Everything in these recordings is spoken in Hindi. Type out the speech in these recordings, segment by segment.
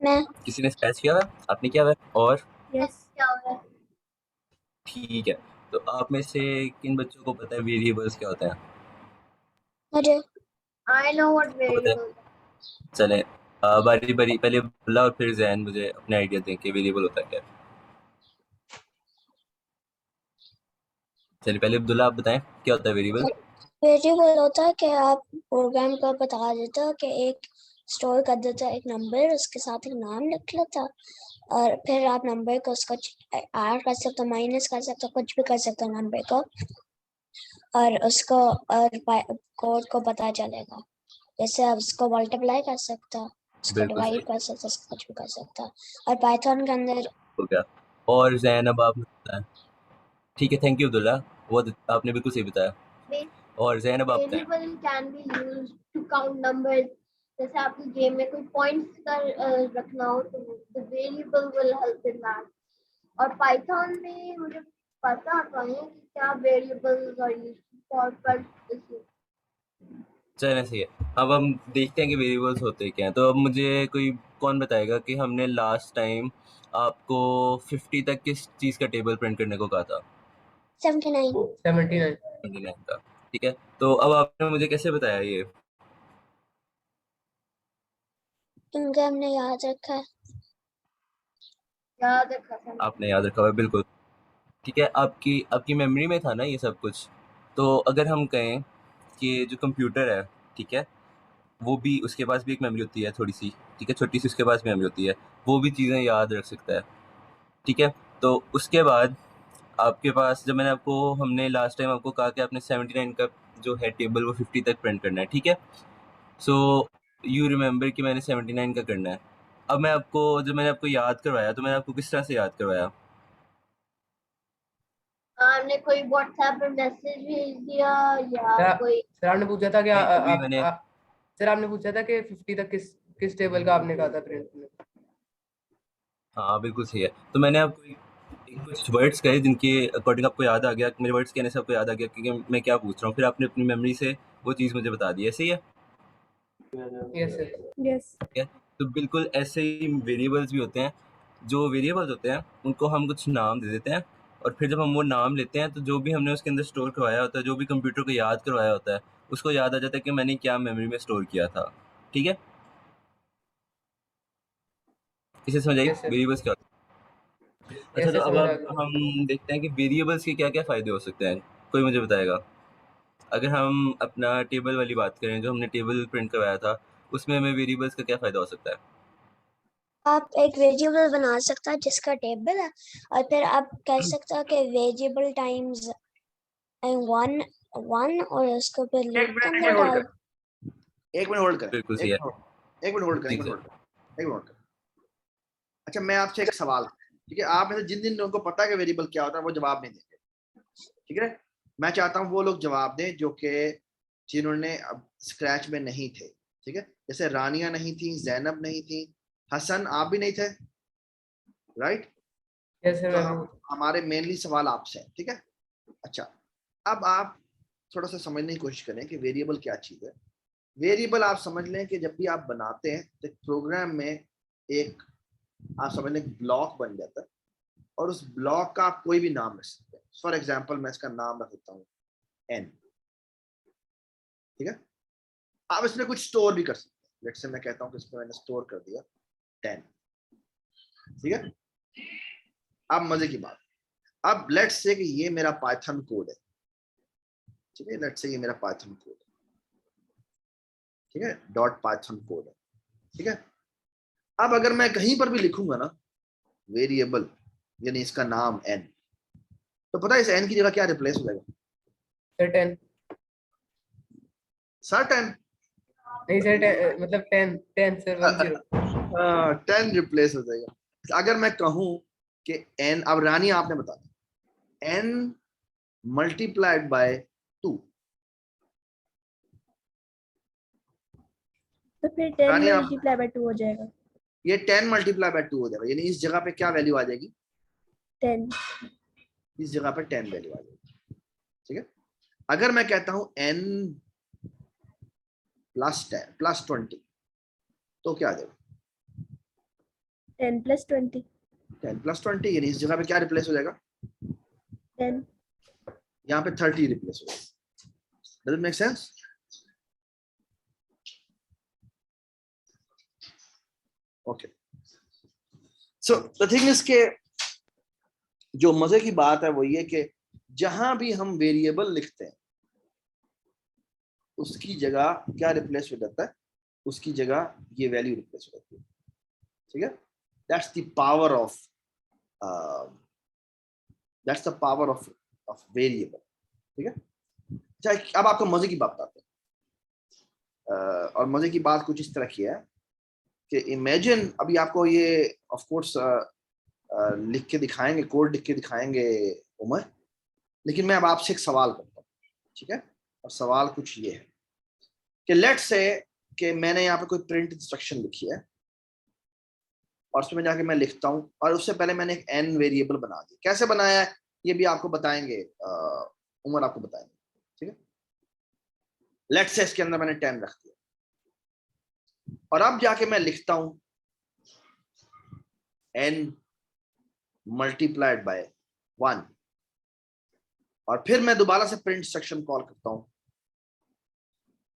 मैं। किसी ने स्क्रैच किया हुआ है? आपने किया हुआ है? और यस। क्या हो रहा है? ठीक है, तो आप में से किन बच्चों को पता है वेरिएबल्स क्या होते हैं? मुझे आई नो व्हाट पता है? वेरिएबल। चलें, बारी बारी पहले अब्दुल्ला और फिर जैन मुझे अपने आइडिया दें कि वेरिएबल होता क्या है। चलिए पहले अब्दुल्ला आप बताएं क्या होता है वेरिएबल। वेरिएबल होता है कि आप प्रोग्राम को बता देते हो कि एक स्टोर कर देता है एक नंबर, उसके साथ एक नाम लिख लेता है, और फिर आप नंबर को उसको ऐड कर सकते हो, माइनस कर सकते हो, कुछ भी कर सकते हो नंबर को, और उसको और कोड को पता चलेगा। जैसे आप उसको मल्टीप्लाई कर सकते हो, उसको बिल्कुल डिवाइड सही, कर सकते हो, उसको कुछ भी कर सकते हो। और पाइथन के अंदर हो गया। और जैन अब आप बताएं। ठीक है, थैंक यू अब्दुल्ला, वो आपने बिल्कुल सही बताया। और जैन अब आप बताएं। Variable can be used to count numbers. जैसे आपकी गेम में कोई पॉइंट्स का रखना हो तो the variable will help in that. और पाइथन में मुझे पता नहीं कि क्या वेरिएबल्स आर यूज्ड फॉर, पर चलें सही है। अब हम देखते हैं कि वेरिएबल्स होते क्या हैं। तो अब मुझे कोई कौन बताएगा कि हमने लास्ट टाइम आपको 50 तक किस चीज़ का टेबल प्रिंट करने को कहा था? 79। 79। 29 का। ठीक है, तो अब आपने मुझे कैसे बताया ये? क्योंकि हमने याद रखा था। आपने याद रखा हुआ है, बिल्कुल। ठीक है, आपकी आपकी मेमोरी में था ना ये सब कुछ। तो अगर हम कहें कि जो कंप्यूटर है, ठीक है, वो भी उसके पास भी एक मेमोरी होती है थोड़ी सी, ठीक है, छोटी सी उसके पास मेमोरी होती है, वो भी चीज़ें याद रख सकता है। ठीक है, तो उसके बाद आपके पास जब मैंने आपको हमने लास्ट टाइम आपको कहा कि आपने 79 का जो है टेबल वो 50 तक प्रिंट करना है, ठीक है। सो यू रिमेंबर कि मैंने 79 का करना है। अब मैं आपको जब मैंने आपको याद करवाया तो मैंने आपको किस तरह से याद करवाया? आपने कोई व्हाट्सएप पे मैसेज भेज दिया या कोई। सर आपने पूछा था कि नहीं, अभी मैंने सर आपने पूछा था कि 50 तक किस किस टेबल का आपने कहा था प्रिंट में। हाँ बिल्कुल सही है। तो मैंने आपको एक कुछ वर्ड्स कहे जिनके अकॉर्डिंग आपको याद आ गया, मेरे वर्ड्स कहने से आपको याद आ गया कि मैं क्या पूछ रहा हूँ, फिर आपने अपनी मेमोरी से वो चीज़ मुझे बता दी है, सही है। Yes sir. यस। ठीक है, तो बिल्कुल ऐसे ही वेरिएबल्स भी होते हैं। जो वेरिएबल्स होते हैं उनको हम कुछ नाम दे देते हैं, और फिर जब हम वो नाम लेते हैं तो जो भी हमने उसके अंदर स्टोर करवाया होता है, जो भी कंप्यूटर को याद करवाया होता है, उसको याद आ जाता है कि मैंने क्या मेमोरी में स्टोर किया था। ठीक है, इसे समझ आई यस सर। वेरिएबल्स क्या होता है? अच्छा, यस तो सर अब समझ आ गया। हम देखते हैं कि वेरिएबल्स के क्या क्या फ़ायदे हो सकते हैं। कोई मुझे बताएगा? अगर हम अपना टेबल वाली बात करें, जो हमने टेबल प्रिंट करवाया था, उसमें हमें वेरिएबल्स का क्या फ़ायदा हो सकता है? आप एक वेरिएबल बना सकता है जिसका टेबल है, और फिर आप कह सकते हो कि वेरिएबल टाइम्स वन वन, और उसको फिर एक लूप के मिनट अंदर होल्ड डाल। कर, एक मिनट होल्ड कर, बिल्कुल सही एक है। मिनट एक मिनट होल्ड कर, जी एक मिनट सर। होल्ड कर, एक मिनट होल्ड कर। अच्छा, मैं आपसे एक सवाल, ठीक है, आप में से जिन जिन लोगों को पता है कि वेरिएबल क्या होता है वो जवाब नहीं देंगे, ठीक है। मैं चाहता हूं वो लोग जवाब दें जो कि जिन्होंने अब स्क्रैच में नहीं थे, ठीक है। जैसे रानिया नहीं थी, जैनब नहीं थी, हसन आप भी नहीं थे, राइट। यस सर तो मैं हम भी। हमारे मेनली सवाल आपसे है, ठीक है। अच्छा, अब आप थोड़ा सा समझने की कोशिश करें कि वेरिएबल क्या चीज़ है। वेरिएबल आप समझ लें कि जब भी आप बनाते हैं तो प्रोग्राम में एक, आप समझ लें, ब्लॉक बन जाता है, और उस ब्लॉक का आप कोई भी नाम रख सकते हैं। फॉर एग्जाम्पल मैं इसका नाम रख देता हूँ एन, ठीक है। आप इसमें कुछ स्टोर भी कर सकते हैं। लेट्स से मैं कहता हूँ कि इसमें मैंने स्टोर कर दिया 10, ठीक है। अब मजे की बात, अब लेट्स से कि ये मेरा पाइथन कोड है, ठीक है। लेट्स से ये मेरा पाइथन कोड है, ठीक है, डॉट पाइथन कोड है, ठीक है। अब अगर मैं कहीं पर भी लिखूंगा ना वेरिएबल, यानी इसका नाम एन, तो पता है इस एन की जगह क्या रिप्लेस हो जाएगा? सर 10। सर 10, नहीं सर 10 मतलब 10 10 सर 10। 10 रिप्लेस हो जाएगा। अगर मैं कहूं कि एन, अब रानी आपने बता दिया, एन मल्टीप्लाइड बाय 2, तो फिर 10 रानी आप, मल्टीप्लाई बाय 2 हो जाएगा। ये 10 मल्टीप्लाई बाय 2 हो जाएगा, यानी इस जगह पे क्या वैल्यू आ जाएगी? 10। इस जगह पे 10 वैल्यू आ जाएगी, ठीक है। अगर मैं कहता हूं एन प्लस 10 प्लस 20, तो क्या आ जाएगा? 10 plus 20 10 + 20 यानी इस जगह पे क्या रिप्लेस हो जाएगा? 10 यहाँ पे 30 रिप्लेस हो जाएगा। Does it make sense? Okay, so the thing is के जो मजे की बात है वो ये कि जहां भी हम वेरिएबल लिखते हैं उसकी जगह क्या रिप्लेस हो जाता है? उसकी जगह ये वैल्यू रिप्लेस हो जाती है। ठीक है, that's the power of variable. ठीक है, अच्छा अब आपको मजे की बात बताते हैं। और मजे की बात कुछ इस तरह की है कि इमेजिन, अभी आपको ये ऑफ कोर्स लिख के दिखाएंगे, कोड लिख के दिखाएंगे उमर, लेकिन मैं अब आपसे एक सवाल करता हूँ। ठीक है, और सवाल कुछ ये है कि लेट्स से कि मैंने यहाँ पे कोई प्रिंट इंस्ट्रक्शन लिखी है और उसमें जाके मैं लिखता हूँ, और उससे पहले मैंने एक n वेरिएबल बना दिया। कैसे बनाया है ये भी आपको बताएंगे, उमर आपको बताएंगे। ठीक है, लेट्स से इसके अंदर मैंने 10 रख दिया और अब जाके मैं लिखता हूँ n मल्टीप्लाइड बाय 1, और फिर मैं दोबारा से प्रिंट इंस्ट्रक्शन कॉल करता हूँ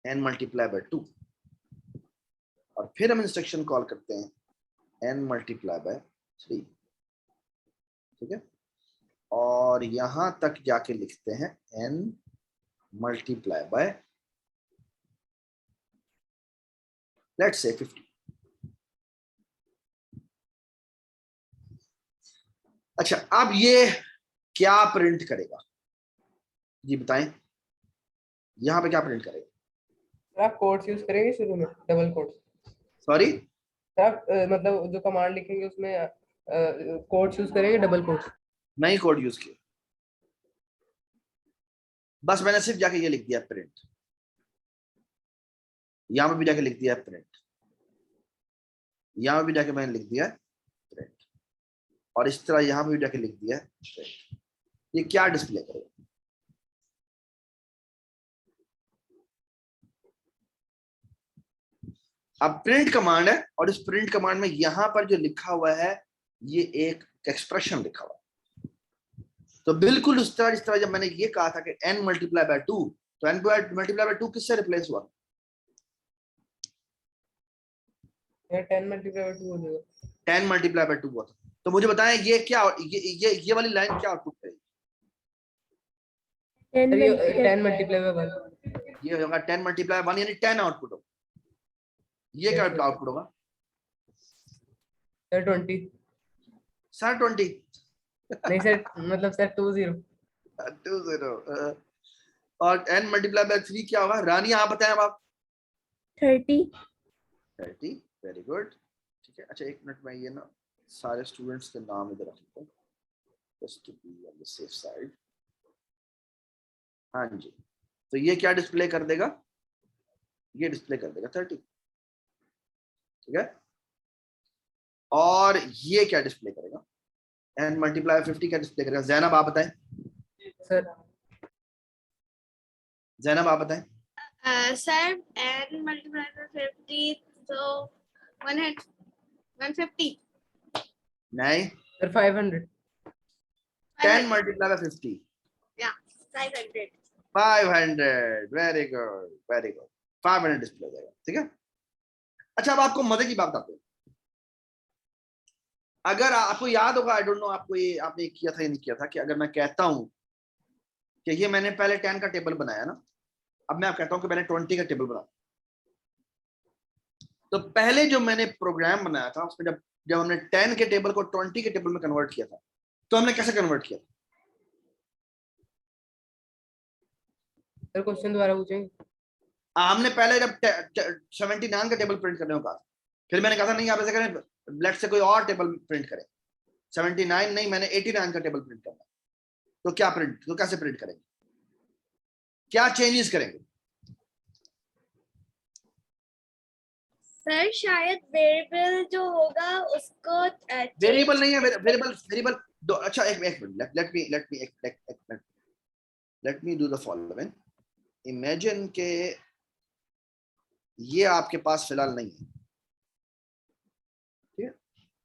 n मल्टीप्लाई बाय 2, और फिर हम इंस्ट्रक्शन कॉल करते हैं n मल्टीप्लाई बाय 3। ठीक है, और यहां तक जाके लिखते हैं n multiply bye let's say 50। अच्छा, अब ये क्या प्रिंट करेगा जी बताएं? यहां पे क्या प्रिंट करेगा? आप कोड्स यूज करेंगे शुरू में, डबल कोड्स? सॉरी, आप मतलब जो कमांड लिखेंगे उसमें कोड्स यूज करेंगे, डबल कोड्स? नहीं कोड यूज किया, बस मैंने सिर्फ जाके ये लिख दिया प्रिंट, यहां पे भी जाके लिख दिया प्रिंट, यहां पे भी जाके मैंने लिख दिया प्रिंट, और इस तरह यहां पे भी जाके लिख दिया प्रिंट। ये क्या डिस्प्ले करेगा? अब प्रिंट कमांड है, और इस प्रिंट कमांड में यहां पर जो लिखा हुआ है ये एक एक्सप्रेशन लिखा हुआ है। तो बिल्कुल उस तरह, जिस तरह जब मैंने ये कहा था कि n मल्टीप्लाई बाय 2, तो n मल्टीप्लाई बाय 2 किससे रिप्लेस हुआ? 10 मल्टीप्लाई बाय 2 हो जाएगा। 10 मल्टीप्लाई बाय 2 हुआ था। तो मुझे बताएं ये क्या, ये वाली लाइन क्या आउटपुट करेगी? 10 मल्टीप्लाई बाय 1, ये होगा 10 मल्टीप्लाई 1 यानी 10 आउटपुट होगा। ये क्या आउटपुट होगा? सर 20। सर 20 नहीं सर, मतलब सर 20। 20 और n मल्टीप्लाई बाय 3 क्या होगा? रानी आप बताएं आप। 30 30, वेरी गुड। ठीक है, अच्छा एक मिनट में ये ना सारे स्टूडेंट्स के नाम इधर रख लेता हूं just to be on the safe side. हाँ जी, तो ये क्या डिस्प्ले कर देगा? ये डिस्प्ले कर देगा 30। ठीक है, और ये क्या डिस्प्ले करेगा? n मल्टीप्लाई 50 क्या डिस्प्ले करेगा? जैनब आप बताएं। सर जैनब आप बताएं। सर n मल्टीप्लाई बाय 50 तो 150। नहीं, सर 500। 10 मल्टीप्लाई बाय 50, या 500। 500, very good very good, 500 display हो जाएगा। ठीक है, अच्छा अब आपको मजे की बात बताते हैं। अगर आपको याद होगा, आई डोंट नो आपको ये आपने किया था या नहीं किया था, कि अगर मैं कहता हूं कि ये मैंने पहले 10 का टेबल बनाया ना, अब मैं आप कहता हूं कि मैंने 20 का टेबल बनाया, तो पहले जो मैंने प्रोग्राम बनाया था उसमें जब हमने 10 के टेबल को 20 के टेबल में कन्वर्ट किया था, तो हमने कैसे कन्वर्ट किया? सर क्वेश्चन दोबारा पूछेंगे? हमने पहले जब 79 का टेबल प्रिंट करने को कहा, फिर मैंने कहा था नहीं आप ऐसे करें, लेट से कोई और टेबल प्रिंट करें। 79 नहीं, मैंने 89 का टेबल प्रिंट करना, तो क्या प्रिंट, तो कैसे प्रिंट करेंगे? क्या चेंजेस करेंगे? सर शायद वेरिएबल जो होगा उसको वेरिएबल नहीं है, वेरिएबल अच्छा एक minute, let me do the following. Imagine के ये आपके पास फिलहाल नहीं है, ठीक है,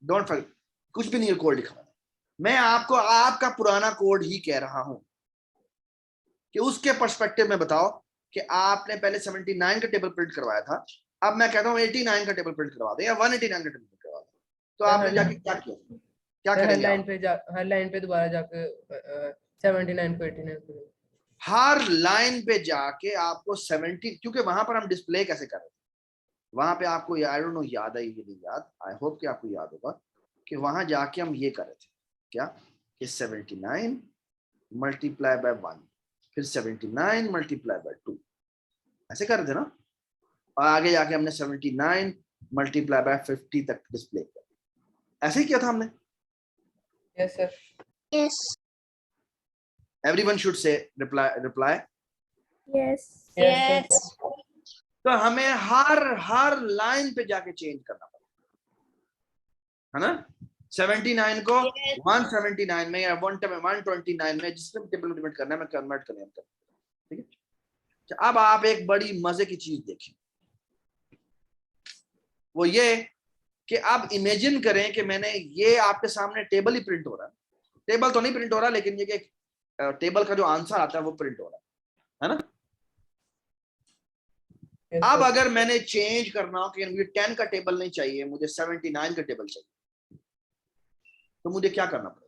डोंट फॉरगेट, कुछ भी नहीं कोड लिखा हुआ। मैं आपको आपका पुराना कोड ही कह रहा हूं कि उसके पर्सपेक्टिव में बताओ कि आपने पहले 79 का टेबल प्रिंट करवाया था, अब मैं कहता हूं 89 का टेबल प्रिंट करवा दे या 189 का टेबल प्रिंट करवा दे, तो आपने जाके क्या किया, क्या हर करेंगे लाइन आप? पे हर लाइन पे दोबारा जाके 79 को 89 को हर लाइन पे जाके आपको 70, क्योंकि वहां पर हम डिस्प्ले कैसे कर रहे थे, वहां पे आपको आई डोंट नो याद है ये नहीं याद, आई होप कि आपको याद होगा कि वहां जाके हम ये कर रहे थे क्या कि 79 मल्टीप्लाई बाय 1 फिर 79 मल्टीप्लाई बाय 2 ऐसे कर रहे थे ना, और आगे जाके हमने 79 मल्टीप्लाई बाय 50 तक डिस्प्ले किया, ऐसे ही किया था हमने। Yes sir. Yes. Everyone should say reply Yes. Yes तो हमें हर लाइन पे जाके चेंज करना पड़ेगा, है ना। 79 को 179 में या 129 में जिसमें टेबल कन्वर्ट करना है मैं कन्वर्ट करने ठीक है। तो अब आप एक बड़ी मजे की चीज देखें, वो ये कि अब इमेजिन करें कि मैंने ये आपके सामने टेबल ही प्रिंट हो रहा है, टेबल तो नहीं प्रिंट हो रहा लेकिन ये कि टेबल का जो आंसर आता है वो प्रिंट हो रहा है ना। अब अगर मैंने चेंज करना हो कि मुझे 10 का टेबल नहीं चाहिए, मुझे 79 का टेबल चाहिए, तो मुझे क्या करना पड़ेगा?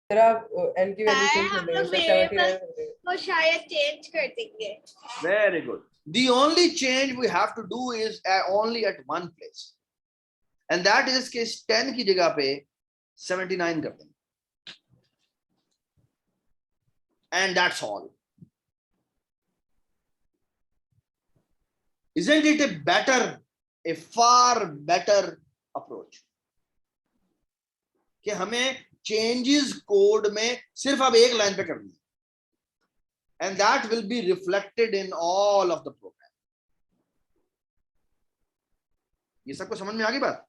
सर आप n की वैल्यू चेंज कर हम देंगे लोग सर, वेरिएबल 79 कर देंगे। को शायद चेंज कर देंगे। Very good. The only change we have to do is only at one place, and that is कि 10 की जगह पे 79 कर देंगे, and that's all. Isn't it a far better approach? कि हमें चेंजेस कोड में सिर्फ अब एक लाइन पे करनी है, and that will be reflected in all of the program. ये सबको समझ में आ गई बात?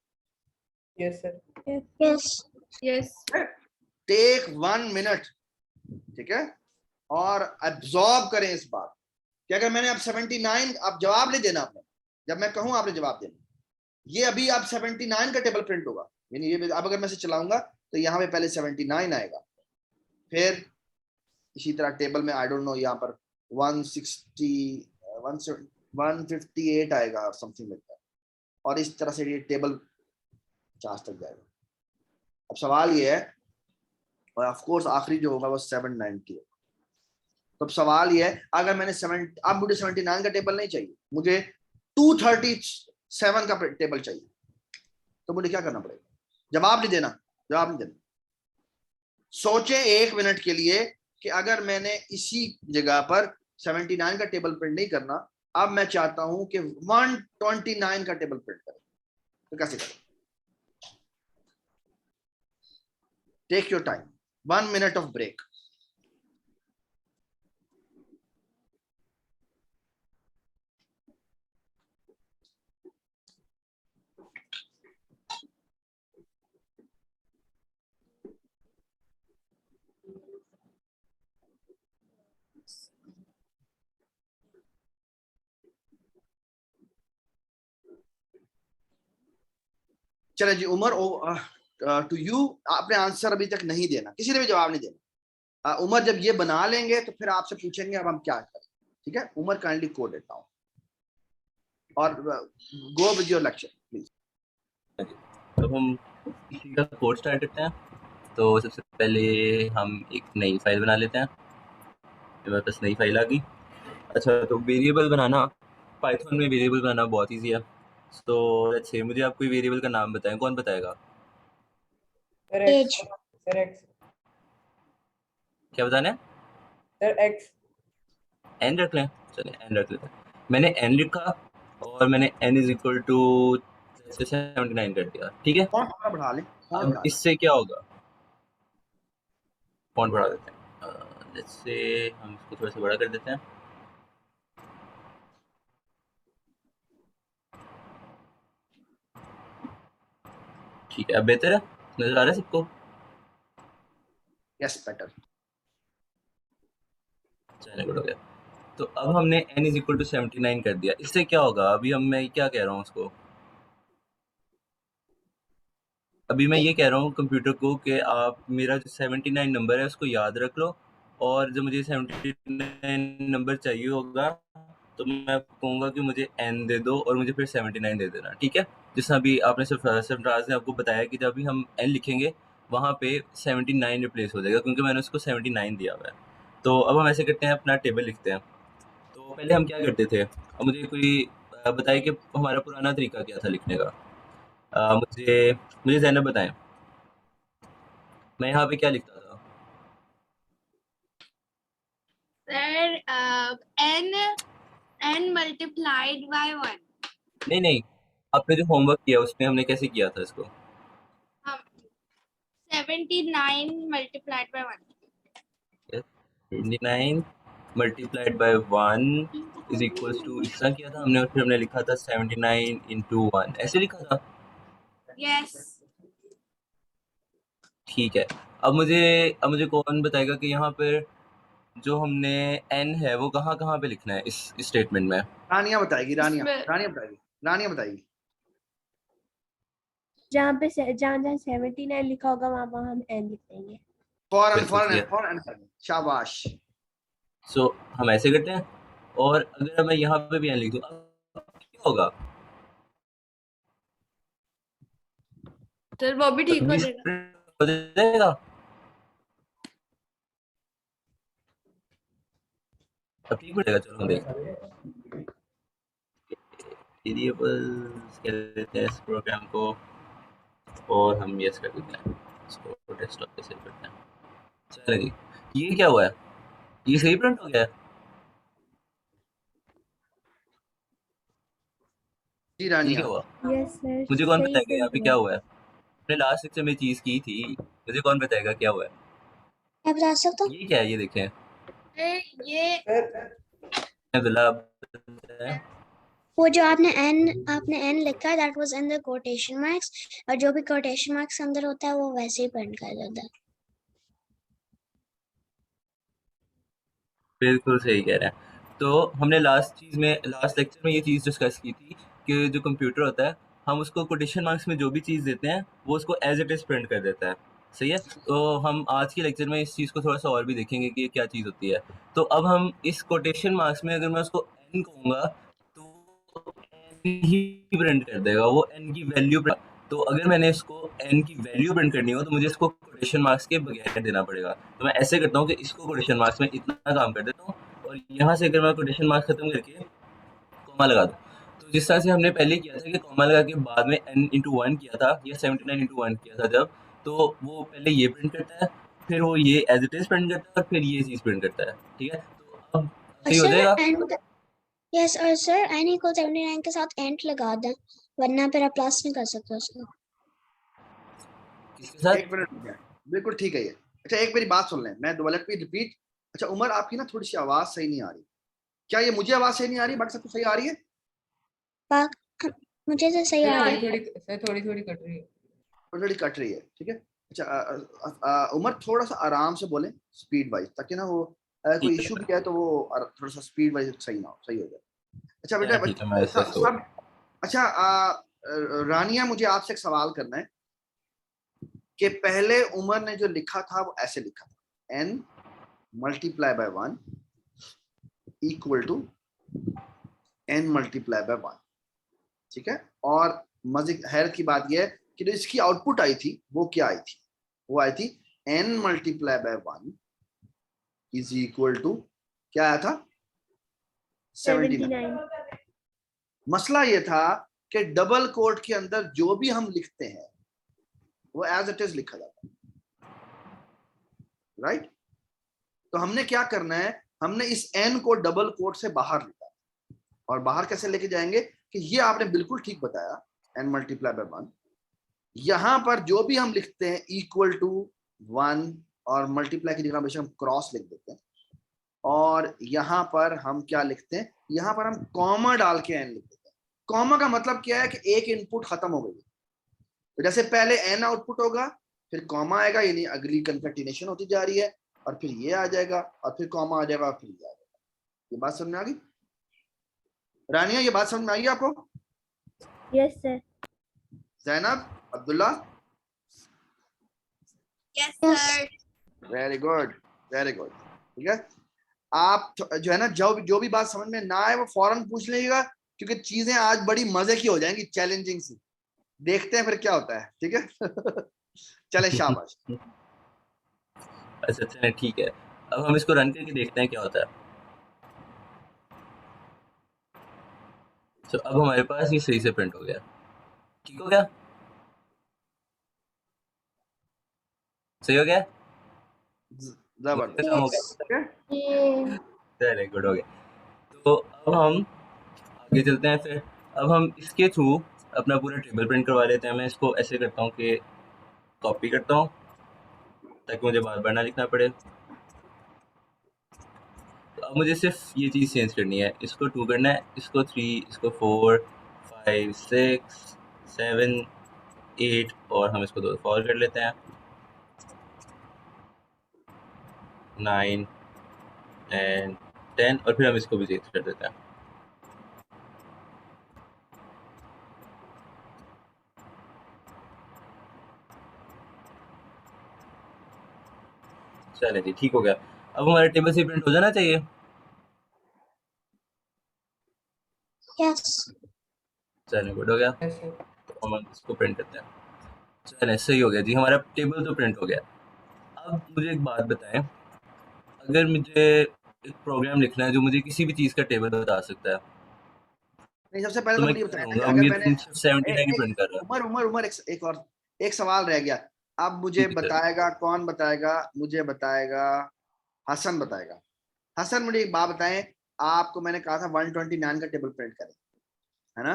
Yes sir. Yes. Yes. Take 1 minute, ठीक है, और एब्जॉर्ब करें इस बात कि अगर मैंने अब 79, आप जवाब नहीं देना, आपने जब मैं कहूं आपने जवाब देना, ये अभी अब 79 का टेबल प्रिंट होगा, यानी ये अब अगर मैं इसे चलाऊंगा तो यहाँ पे पहले 79 आएगा, फिर इसी तरह टेबल में आई डोंट नो यहाँ पर 158 आएगा और समथिंग लाइक दैट, और इस तरह से ये टेबल 50 तक जाएगा। अब सवाल ये है, और ऑफ कोर्स आखिरी जो होगा वो 790 है। तो अब सवाल ये है, अगर मैंने अब मुझे 79 का टेबल नहीं चाहिए, मुझे 237 का टेबल चाहिए, तो मुझे क्या करना पड़ेगा? जवाब नहीं देना, जवाब नहीं देना। सोचे 1 मिनट के लिए कि अगर मैंने इसी जगह पर 79 का टेबल प्रिंट नहीं करना, अब मैं चाहता हूं कि 129 का टेबल प्रिंट करें, तो कैसे करें? Take your time, 1 minute of break. चले जी उमर, टू यू, आपने आंसर अभी तक नहीं देना, किसी ने भी जवाब नहीं देना। उमर जब ये बना लेंगे तो फिर आपसे पूछेंगे अब हम क्या करें, ठीक है। उमर काइंडली कोड देता हूं और go with your lecture please. तो हम इसी का कोड स्टार्ट करते हैं। तो सबसे पहले हम एक नई फाइल बना लेते हैं, मेरे पास नई फाइल आ गई। अच्छा, तो वेरिएबल बनाना, पाइथन में वेरिएबल बनाना बहुत ईजी है। तो अच्छे, मुझे आप कोई वेरिएबल का नाम बताएं, कौन बताएगा? Sir Age. X, sir x, क्या बताना है? Sir x. एन रख लें, चलिए एन रख लेते हैं। मैंने एन लिखा और मैंने एन इज इक्वल टू 79 कर दिया, ठीक है। फॉन्ट थोड़ा बढ़ा लें, फॉन्ट अब बढ़ा लें। इससे क्या होगा? फॉन्ट बढ़ा देते हैं, जैसे हम इसको थोड़ा सा बड़ा कर देते हैं। ठीक है, अब बेहतर है, नजर आ रहा है सबको? Yes better. चलिए, गुड हो गया। तो अब हमने n इज इक्वल टू 79 कर दिया, इससे क्या होगा? अभी मैं क्या कह रहा हूँ उसको, अभी मैं ये कह रहा हूँ कंप्यूटर को कि आप मेरा जो 79 नंबर है उसको याद रख लो, और जब मुझे 79 नंबर चाहिए होगा तो मैं आपको कहूँगा कि मुझे n दे दो और मुझे फिर 79 दे देना, ठीक है? जिस अभी आपने सरफराज ने आपको बताया कि जब भी हम n लिखेंगे वहाँ पे 79 रिप्लेस हो जाएगा, क्योंकि मैंने उसको 79 दिया हुआ है। तो अब हम ऐसे करते हैं, अपना टेबल लिखते हैं। तो पहले हम क्या करते थे, अब मुझे कोई बताए कि हमारा पुराना तरीका क्या था लिखने का। मुझे मुझे ज़ैनब बताएं, मैं यहाँ पे क्या लिखता था? Sir, n multiplied by 1. नहीं नहीं, आपने जो होमवर्क किया उसमें हमने कैसे किया था इसको? 79 multiplied by 1. 79 multiplied by 1 is equals to, इस तरह किया था हमने, और फिर हमने लिखा था 79 इंटू 1, ऐसे लिखा था। Yes. ठीक है। अब मुझे कौन बताएगा कि यहाँ पर जो हमने n है वो कहाँ कहाँ पे लिखना है इस स्टेटमेंट में? रानिया बताएगी, रानिया इसमें- रानिया बताएगी, रानिया बताएगी। जहाँ पे जहाँ 79 लिखा होगा वहाँ वहाँ हम n लिख देंगे। फॉरन बिल्कुल फॉरन सही है। फॉरन, शाबाश। सो हम ऐसे करते हैं, और अगर मैं यहाँ पे भी n लिख दूँ अब क्या होगा? Sir, वो भी ठीक हो जाएगा. हो जाएगा। अब ठीक हो जाएगा, चलो हम देखते हैं। वेरिएबल्स कह देते हैं इस प्रोग्राम को, और हम यस कर देते हैं, इसको डेस्कटॉप पे सेव करते हैं। चलिए, ये क्या हुआ है? ये सही प्रिंट हो गया है? जी ये रानिया, क्या हुआ? यस सर, मुझे कौन सही बताएगा से यहाँ पे क्या हुआ है? मैंने लास्ट लेक्चर में चीज़ की थी, मुझे कौन बताएगा क्या हुआ है? मैं बता सकता हूँ? ये क्या है, ये देखें। ये अब्दुल्ला आप बताएं। वो जो आपने n लिखा है that was in the quotation marks, और जो भी कोटेशन मार्क्स अंदर होता है वो वैसे ही प्रिंट कर देता है। बिल्कुल सही कह रहे हैं। तो हमने लास्ट लेक्चर में ये चीज़ डिस्कस की थी कि जो कंप्यूटर होता है, हम उसको कोटेशन मार्क्स में जो भी चीज़ देते हैं वो उसको एज इट इज़ प्रिंट कर देता है। सही है? तो हम आज के लेक्चर में इस चीज़ को थोड़ा सा और भी देखेंगे कि ये क्या चीज़ होती है। तो अब हम इस कोटेशन मार्क्स में अगर मैं उसको n कहूँगा तो n ही प्रिंट कर देगा, वो n की वैल्यू। तो अगर मैंने इसको n की वैल्यू प्रिंट करनी हो तो मुझे इसको कोटेशन मार्क्स के बगैर देना पड़ेगा। तो मैं ऐसे करता हूँ कि इसको कोटेशन मार्क्स में इतना काम कर देता हूँ, और यहाँ से अगर मैं कोटेशन मार्क्स खत्म करके कॉमा लगा दूँ, तो जिस तरह से हमने पहले किया था कि कॉमा लगा के बाद में n इंटू 1 किया था, या 79 इंटू 1 किया था जब, तो वो पहले ये प्रिंट करता है, फिर वो ये एज इट इज प्रिंट करता है, और फिर ये चीज़ प्रिंट करता है। ठीक है, तो अब सही हो जाएगा। यस और सर n इक्वल 79 के साथ एंट लगा दें, वरना फिर आप प्लस नहीं कर सकते उसको। किसके साथ? एक मिनट रुक जाए, बिल्कुल ठीक है ये। अच्छा एक मेरी बात सुन लें, मैं दोबारा भी रिपीट। अच्छा उमर, आपकी ना थोड़ी सी आवाज सही नहीं आ रही, क्या ये मुझे आवाज सही नहीं आ रही, बाकी सब कुछ सही आ रही है? बाक मुझे तो सही आ रहा है। थोड़ी थोड़ी कट रही है। थोड़ी कट रही है, ठीक है। अच्छा उमर थोड़ा सा आराम से बोलें, स्पीड वाइज, ताकि ना वो कोई ठीक है इशू भी है तो वो थोड़ा सा स्पीड वाइज सही ना हो, सही हो जाए। अच्छा बेटा ठीक है, मैं ऐसे सब। अच्छा रानिया, मुझे आपसे एक सवाल करना है कि पहले उमर ने जो लिखा था वो ऐसे लिखा था, n multiply by 1 equal to n multiply by 1, ठीक है। और मजे हैरत की बात यह है कि जो इसकी आउटपुट आई थी वो क्या आई थी, वो आई थी n multiply by 1 is equal to, क्या आया था? 79। मसला ये था कि डबल कोट के अंदर जो भी हम लिखते हैं वो एज इट इज लिखा जाता है, राइट। तो हमने क्या करना है, हमने इस n को डबल कोट से बाहर लिखा, और बाहर कैसे लेके जाएंगे कि ये आपने बिल्कुल ठीक बताया, n मल्टीप्लाई बाय 1, यहां पर जो भी हम लिखते हैं इक्वल टू 1, और मल्टीप्लाई की जगह हम क्रॉस लिख देते हैं, और यहां पर हम क्या लिखते हैं, यहां पर हम कॉमा डाल के n लिख देते हैं। कॉमा का मतलब क्या है कि एक इनपुट खत्म हो गई, तो जैसे पहले n आउटपुट होगा, फिर कॉमा आएगा, यानी अगली कंकैटिनेशन होती जा रही है, और फिर ये आ जाएगा, और फिर कॉमा आ जाएगा, और फिर ये आ जाएगा। ये बात समझ में आ गई रानिया? ये बात समझ में आई आपको? Yes sir. Zainab, Abdullah, Yes, Yes. sir. Very good, very good. ठीक है, आप जो है ना, जो भी बात समझ में ना आए वो फौरन पूछ लीजिएगा, क्योंकि चीजें आज बड़ी मजे की हो जाएंगी, चैलेंजिंग सी। देखते हैं फिर क्या होता है, ठीक है। चले, शाबाश। अच्छा चलें ठीक है, अब हम इसको रन करके देखते हैं क्या होता है। तो अब हमारे पास ये सही से प्रिंट हो गया, ठीक हो गया, सही हो गया, जबरदस्त। काम हो Yes. गया, ये वेरी गुड हो गया। तो अब हम आगे चलते हैं फिर। अब हम इसके थ्रू अपना पूरा टेबल प्रिंट करवा लेते हैं। मैं इसको ऐसे करता हूँ कि कॉपी करता हूँ ताकि मुझे बार बार ना लिखना पड़े। तो अब मुझे सिर्फ ये चीज़ चेंज करनी है, इसको 2 करना है, इसको 3, इसको 4, 5, 6, 7, 8 और हम इसको 2 और कर लेते हैं, 9 एंड 10 और फिर हम इसको भी चेंज कर देते हैं। चलिए जी, ठीक हो गया। अब हमारा टेबल से प्रिंट हो जाना चाहिए। Yes. चलिए गुड हो गया, Yes, sir. तो हम इसको प्रिंट करते हैं। चलिए सही हो गया जी, हमारा टेबल तो प्रिंट हो गया। अब मुझे एक बात बताएं, अगर मुझे एक प्रोग्राम लिखना है जो मुझे किसी भी चीज़ का टेबल बता सकता है, नहीं, सबसे पहले तो तो मैं मुझे ये क्या बताया ना कि करूँगा? अब अगर ये मैंने सिर्फ 79 ही प्रिंट कर रहा है। उमर उमर उमर एक सवाल रह गया। अब मुझे जी सर। बताएगा, कौन बताएगा? मुझे बताएगा हसन, बताएगा। हसन, मुझे एक बात बताएं, आपको मैंने कहा था 129 का टेबल प्रिंट करें, है ना?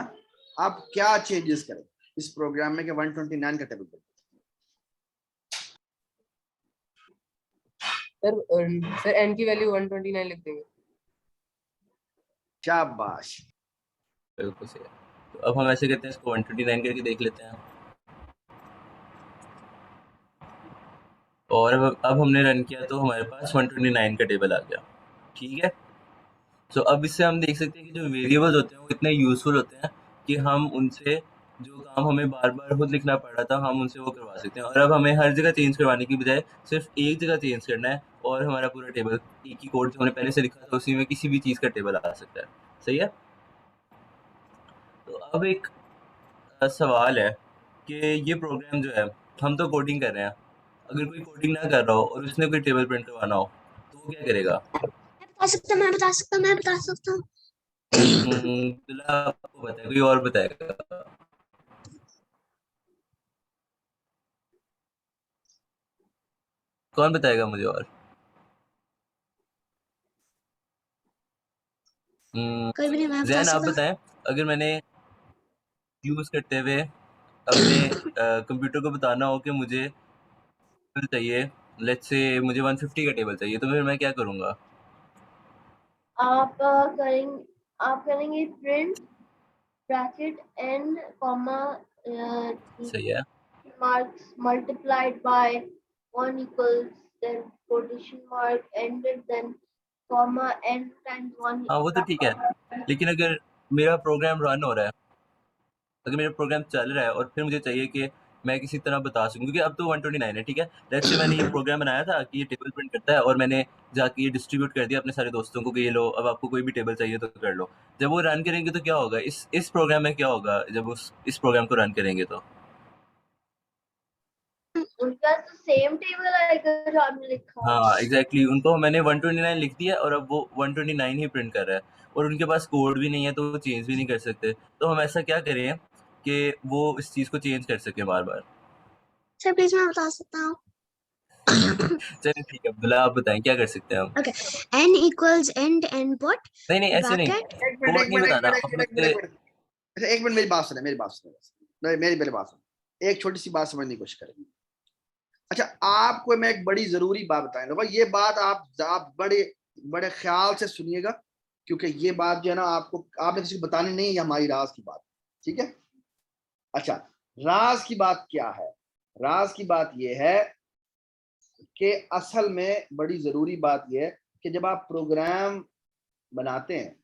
आप क्या चेंजेस करें इस प्रोग्राम में कि 129 का टेबल प्रिंट? सर n की वैल्यू 129 लिख देंगे। शाबाश। बिल्कुल सही है। तो अब हम ऐसे करते हैं, इसको 129 करके देख लेते हैं। और अब हमने रन किया तो हमारे पास 129 का टेबल आ गया, ठीक है। तो अब इससे हम देख सकते हैं कि जो वेरिएबल्स होते हैं वो इतने यूज़फुल होते हैं कि हम उनसे जो काम हमें बार-बार खुद लिखना पड़ रहा था, हम उनसे वो करवा सकते हैं। और अब हमें हर जगह चेंज करवाने की बजाय सिर्फ एक जगह चेंज करना है और हमारा पूरा टेबल, एक ही कोड जो हमने पहले से लिखा था उसी में किसी भी चीज़ का टेबल आ सकता है। सही है? तो अब एक सवाल है कि ये प्रोग्राम जो है, हम तो कोडिंग कर रहे हैं, अगर कोई कोडिंग ना कर रहा हो और उसने कोई टेबल प्रिंट करवाना हो, तो वो क्या करेगा? मैं बता सकता हूँ। बिल्ला आपको बताए, कोई और बताएगा? कौन बताएगा मुझे और? कोई भी नहीं, मैं बता ज़ैन आप सकता हूँ। बताएं, अगर मैंने यूज़ करते हुए अपने कंप्यूटर को बताना हो कि मुझे टेबल चाहिए, लेट्स से मुझे 150 का टेबल चाहिए, तो फिर मैं क्या करूँगा? आप करेंगे प्रिंट ब्रैकेट n कॉमा सही है। marks multiplied by 1 equals then quotation mark ended then comma n times 1 हाँ, वो तो ठीक है, लेकिन अगर मेरा प्रोग्राम रन हो रहा है, अगर मेरा प्रोग्राम चल रहा है और फिर मुझे चाहिए कि मैं किसी तरह बता सकूँ, क्योंकि अब तो 129 है, ठीक है। लेट्स से मैंने ये प्रोग्राम बनाया था कि ये टेबल प्रिंट करता है और मैंने जाके ये डिस्ट्रीब्यूट कर दिया अपने सारे दोस्तों को कि ये लो, अब आपको कोई भी टेबल चाहिए तो कर लो। जब वो रन करेंगे तो क्या होगा, इस प्रोग्राम में क्या होगा जब इस प्रोग्राम को रन करेंगे तो? उनका तो सेम टेबल आएगा जो आपने लिखा हाँ एग्जैक्टली, उनको मैंने 129 लिख दिया और अब वो 129 ही प्रिंट कर रहा है और उनके पास कोड भी नहीं है तो वो चेंज भी नहीं कर सकते। तो हम ऐसा क्या करें कि वो इस चीज़ को चेंज कर सके बार बार। सर प्लीज मैं बता सकता हूँ। चलिए ठीक है, अब्दुल्ला आप बताएं क्या कर सकते हैं हम? Okay. n equals end input नहीं ऐसे नहीं, bracket. एक मिनट, कोड एक नहीं मिनट, एक बताना, मिनट, एक हम मिनट, एक मिनट, उससे एक मिनट। अच्छा, एक मिनट, मेरी बात सुने, मेरी बात सुने, नहीं, मेरी बात सुने, एक छोटी सी बात समझने की कोशिश करें। अच्छा, आपको मैं एक बड़ी जरूरी बात बताने लगा, ये बात आप बड़े बड़े ख्याल से सुनिएगा, क्योंकि ये बात जो है ना, आपने किसी को बतानी नहीं है, हमारी राज की बात, ठीक है? अच्छा, राज की बात क्या है? राज की बात ये है कि असल में बड़ी जरूरी बात यह है कि जब आप प्रोग्राम बनाते हैं,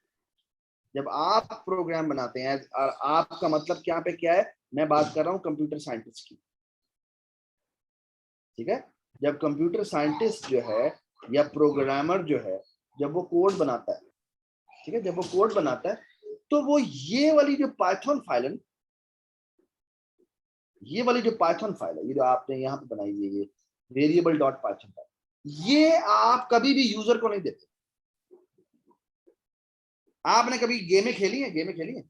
जब आप प्रोग्राम बनाते हैं, और आपका मतलब क्या पे क्या है, मैं बात कर रहा हूं कंप्यूटर साइंटिस्ट की, ठीक है? जब कंप्यूटर साइंटिस्ट जो है या प्रोग्रामर जो है, जब वो कोड बनाता है, ठीक है, जब वो कोड बनाता है तो वो ये वाली जो पाइथन फाइल है, ये वाली जो पाइथन फाइल है, ये जो आपने यहाँ पे बनाई है, ये वेरिएबल डॉट पाइथन फाइल, ये आप कभी भी यूजर को नहीं देते। आपने कभी गेमें खेली हैं? गेमें खेली हैं?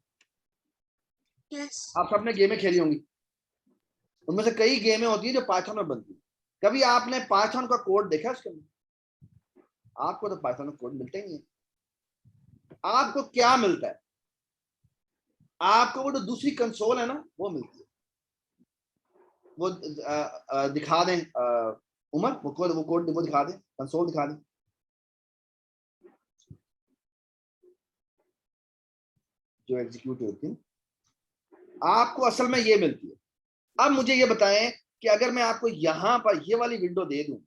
Yes. आप सबने गेमें खेली होंगी, उनमें से कई गेमें होती है जो पाइथन में बनती है। कभी आपने पाइथन का कोड देखा उसके अंदर? आपको तो पाइथन का कोड मिलता ही नहीं है। आपको क्या मिलता है? आपको वो जो दूसरी कंसोल है ना, वो मिलती है। वो दिखा दें उमर, वो कोड वो दिखा दें, कंसोल दिखा दें। जो एग्जीक्यूट होती है, आपको असल में ये मिलती है। अब मुझे ये बताएं कि अगर मैं आपको यहां पर ये वाली विंडो दे दूं,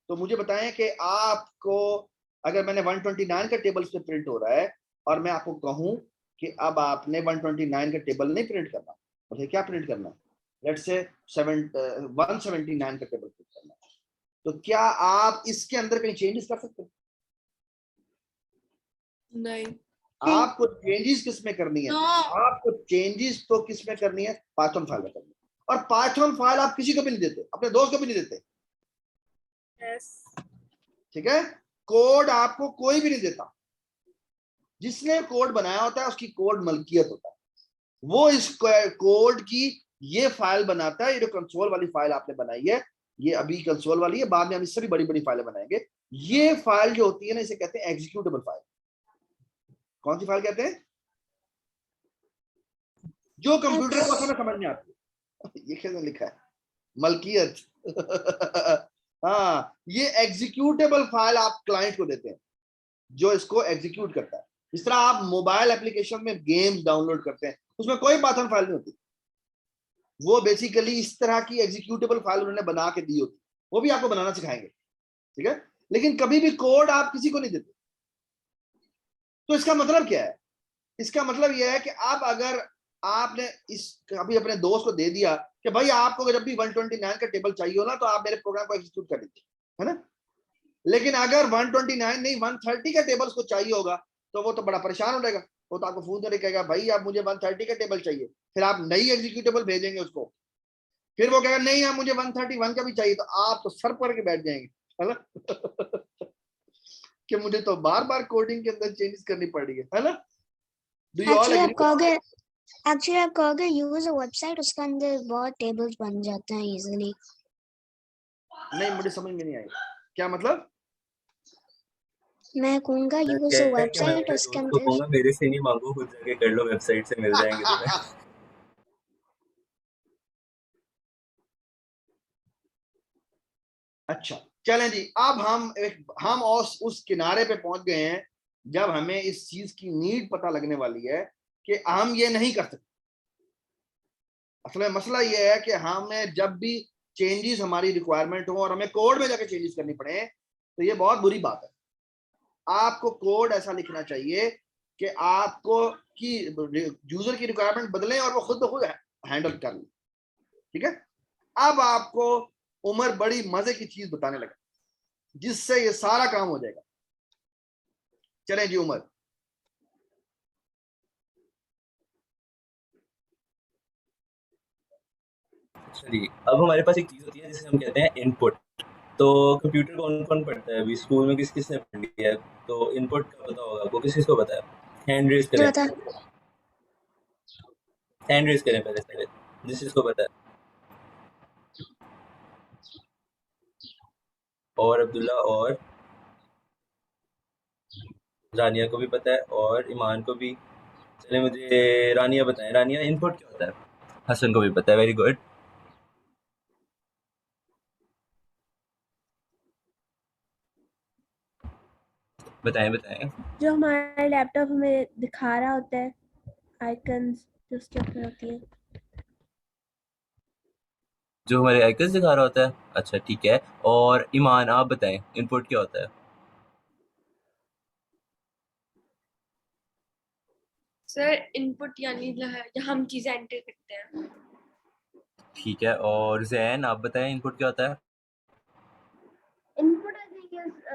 तो मुझे बताएं कि आपको, अगर मैंने 129 का टेबल पे प्रिंट हो रहा है और मैं आपको कहूं कि अब आपने 129 का टेबल नहीं प्रिंट करना, मुझे क्या प्रिंट करना है? लेट्स से 179 का टेबल प्रिंट करना है, तो क्या आप इसके अंदर कहीं चेंजेस कर सकते हैं? नहीं। आपको चेंजेस किस में करनी है? No. आपको चेंजेस तो किस में करनी है? पाइथन फाइल में करनी है। और पाइथन फाइल आप किसी को भी नहीं देते, अपने दोस्त को भी नहीं देते, Yes. ठीक है? कोड आपको कोई भी नहीं देता। जिसने कोड बनाया होता है उसकी कोड मलकियत होता है, वो इस कोड की ये फाइल बनाता है। ये जो कंसोल वाली फाइल आपने बनाई है, ये अभी कंसोल वाली है, बाद में हम इससे भी बड़ी बड़ी फाइलें बनाएंगे। ये फाइल जो होती है ना, इसे कहते हैं एग्जीक्यूटेबल फाइल। कौन सी फाइल कहते हैं? जो कंप्यूटर को असल में समझ में आती है। ये कैसे लिखा है? मलकियत। हाँ, ये एग्जीक्यूटेबल फाइल आप क्लाइंट को देते हैं जो इसको एग्जीक्यूट करता है। इस तरह आप मोबाइल एप्लीकेशन में गेम्स डाउनलोड करते हैं, उसमें कोई पाइथन फाइल नहीं होती, वो बेसिकली इस तरह की एग्जीक्यूटेबल फाइल उन्होंने बना के दी होती, वो भी आपको बनाना सिखाएंगे, ठीक है? लेकिन कभी भी कोड आप किसी को नहीं देते। तो इसका मतलब क्या है? इसका मतलब यह है कि आप, अगर आपने इस कभी अपने दोस्त को दे दिया कि भाई आपको जब भी 129 का टेबल चाहिए हो ना, तो आप मेरे प्रोग्राम को एग्जीक्यूट कर दीजिए, है ना? लेकिन अगर 129 नहीं 130 का टेबल उसको चाहिए होगा, तो वो तो बड़ा परेशान हो जाएगा। वो तो आपको फोन करके कहेगा भाई अब मुझे 130 का टेबल चाहिए, फिर आप नई एग्जीक्यूटेबल भेजेंगे उसको, फिर वो कहेगा नहीं आप मुझे 131 का भी चाहिए, तो आप तो सर पर के बैठ जाएंगे, है ना? कि मुझे तो बार बार कोडिंग के अंदर चेंजेस करनी पड़ रही है ना? डू यू ऑल एक्चुअली आप कहोगे यूज अ वेबसाइट, उसके अंदर बहुत टेबल्स बन जाते हैं इजीली। नहीं, मुझे समझ में नहीं आई क्या मतलब। मैं कहूँगा मैं यूज क्या अ है कि मैं वेबसाइट, अपने उसके दोस्त को अंदर कहूंगा मेरे से नहीं मांगो, खुद जाके कर लो, वेबसाइट से मिल जाएंगे तुम्हें। अच्छा चलें जी, अब हम उस किनारे पे पहुंच गए हैं जब हमें इस चीज की नीड पता लगने वाली है कि हम ये नहीं कर सकते। असल में मसला ये है कि हमें जब भी चेंजेस हमारी रिक्वायरमेंट हो और हमें कोड में जाके चेंजेस करनी पड़े, तो ये बहुत बुरी बात है। आपको कोड ऐसा लिखना चाहिए कि आपको की यूजर की रिक्वायरमेंट बदलें और वो खुद ब खुद हैंडल कर ले, ठीक है? अब आपको उमर बड़ी मजे की चीज बताने लगा जिससे ये सारा काम हो जाएगा। चलें जी उमर। अच्छा जी, अब हमारे पास एक चीज होती है जिसे हम कहते हैं इनपुट। तो कंप्यूटर कौन कौन पढ़ता है? अभी स्कूल में किस किस ने पढ़ लिया है? तो इनपुट का पता होगा आपको, किस किस को पता है? हैंड रेज जो करें, था हैंड रेज करें पहले जिस जिसको पता है। और अब्दुल्ला और रानिया को भी पता है, और ईमान को भी। चले मुझे रानिया बताएं, रानिया इनपुट क्या होता है? हसन को भी पता है, वेरी गुड। बताएं बताएं। जो हमारा लैपटॉप हमें दिखा रहा होता है, आइकन्स जो उसके ऊपर होती है। जो हमारे आइकन्स दिखा रहा होता है, अच्छा ठीक है। और ईमान आप बताएं, इनपुट क्या होता है? सर इनपुट यानी जहाँ हम चीजें एंटर करते हैं। ठीक है। और जैन आप बताएं, इनपुट क्या होता है?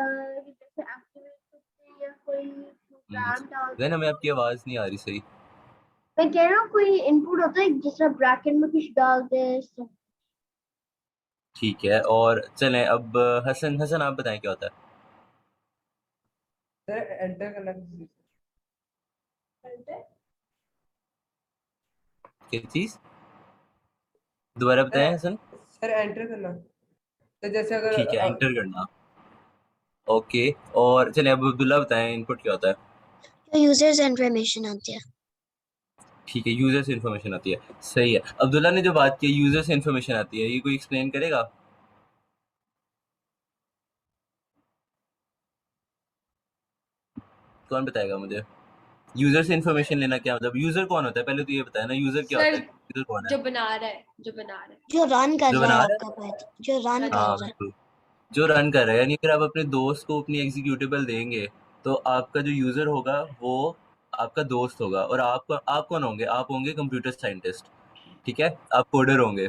जैसे एक्टिवेट करते हैं या कोई प्रोग्राम डालते देन हमें आपकी आवाज नहीं आ रही सही। मैं कह रहा हूँ कोई इनपुट होता है जिससे ब्रैकेट में कुछ डालते हैं सब। ठीक है, और चलें अब हसन हसन आप बताएं क्या होता है। सर एंटर करना किसी क्या चीज दोबारा बताएं हसन। सर एंटर करना, तो जैसे अगर ठीक है, एंटर करना। ओके, और चलें अब अब्दुल्ला बताएं इनपुट क्या होता है। जो यूजर्स इन्फॉर्मेशन आती है। ठीक है, यूजर से इन्फॉर्मेशन आती है, सही है। अब्दुल्ला ने जो बात की यूजर से इन्फॉर्मेशन आती है, ये कोई एक्सप्लेन करेगा। कौन बताएगा मुझे यूजर से इन्फॉर्मेशन लेना क्या मतलब, यूजर कौन होता है पहले तो ये बताया ना, यूजर क्या होता है, यूजर कौन है। जो बना रहा है, जो बना रहा है। जो रन कर जो रहा है बना रहा आपका पाइथन, जो रन है, कर हाँ रहा है। बिल्कुल, जो रन कर रहा है। यानी अगर आप अपने दोस्त को अपनी एग्जीक्यूटेबल देंगे तो आपका जो यूजर होगा वो आपका दोस्त होगा, और आप कौन होंगे, आप होंगे कंप्यूटर साइंटिस्ट, ठीक है, आप कोडर होंगे।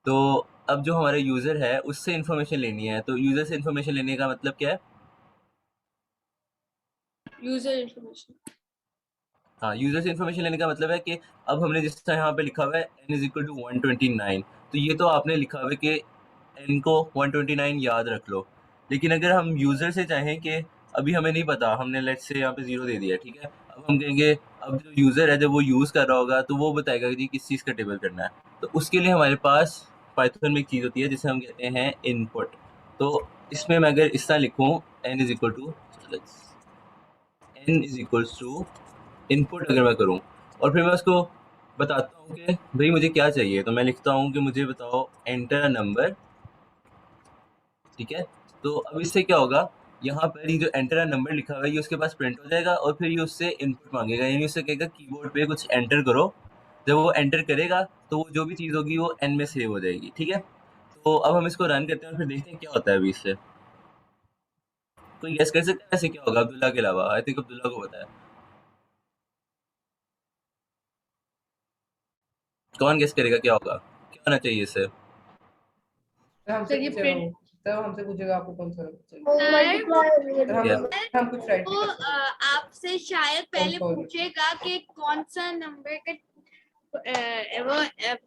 तो अब जो हमारा यूजर है उससे इन्फॉर्मेशन लेनी है, तो यूजर से इन्फॉर्मेशन लेने का मतलब क्या है। User information. हाँ, यूजर से इन्फॉर्मेशन लेने का मतलब है कि अब हमने जिस तरह यहाँ पे लिखा हुआ है n इज इक्वल टू 129, तो ये तो आपने लिखा हुआ है कि n को 129 याद रख लो। लेकिन अगर हम यूजर से चाहें कि अभी हमें नहीं पता, हमने लेट्स से यहाँ पे 0 दे दिया, ठीक है, अब हम कहेंगे अब जो यूजर है जब वो यूज कर रहा होगा तो वो बताएगा कि किस चीज़ का टेबल करना है। तो उसके लिए हमारे पास पाइथन में एक चीज़ होती है जिसे हम कहते हैं इनपुट। तो इसमें मैं अगर इस तरह लिखूँ n is equal to input अगर मैं करूँ और फिर मैं उसको बताता हूँ कि भाई मुझे क्या चाहिए, तो मैं लिखता हूँ कि मुझे बताओ एंटर नंबर, ठीक है। तो अब इससे क्या होगा, यहाँ पर ये जो एंटर नंबर लिखा हुआ है ये उसके पास प्रिंट हो जाएगा और फिर ये उससे इनपुट मांगेगा, यानी उससे कहेगा कीबोर्ड पे कुछ एंटर करो। जब वो एंटर करेगा तो वो जो भी चीज़ होगी वो एन में सेव हो जाएगी, ठीक है। तो अब हम इसको रन करते हैं और फिर देखते हैं क्या होता है अभी इससे। कोई गेस कर सकता है ऐसे क्या होगा अब्दुल्ला के अलावा, आई थिंक अब्दुल्ला को पता है। कौन गेस करेगा क्या होगा, क्या होना चाहिए इससे। सर हमसे सर ये पूछेगा print- वो, सर हमसे पूछेगा आपको कौन सा चाहिए। वो सर, मल्टीप्लाई सर हम Yeah. हम कुछ राइट वो नहीं कर सकते। आपसे शायद पहले Console. पूछेगा कि कौन सा नंबर का वो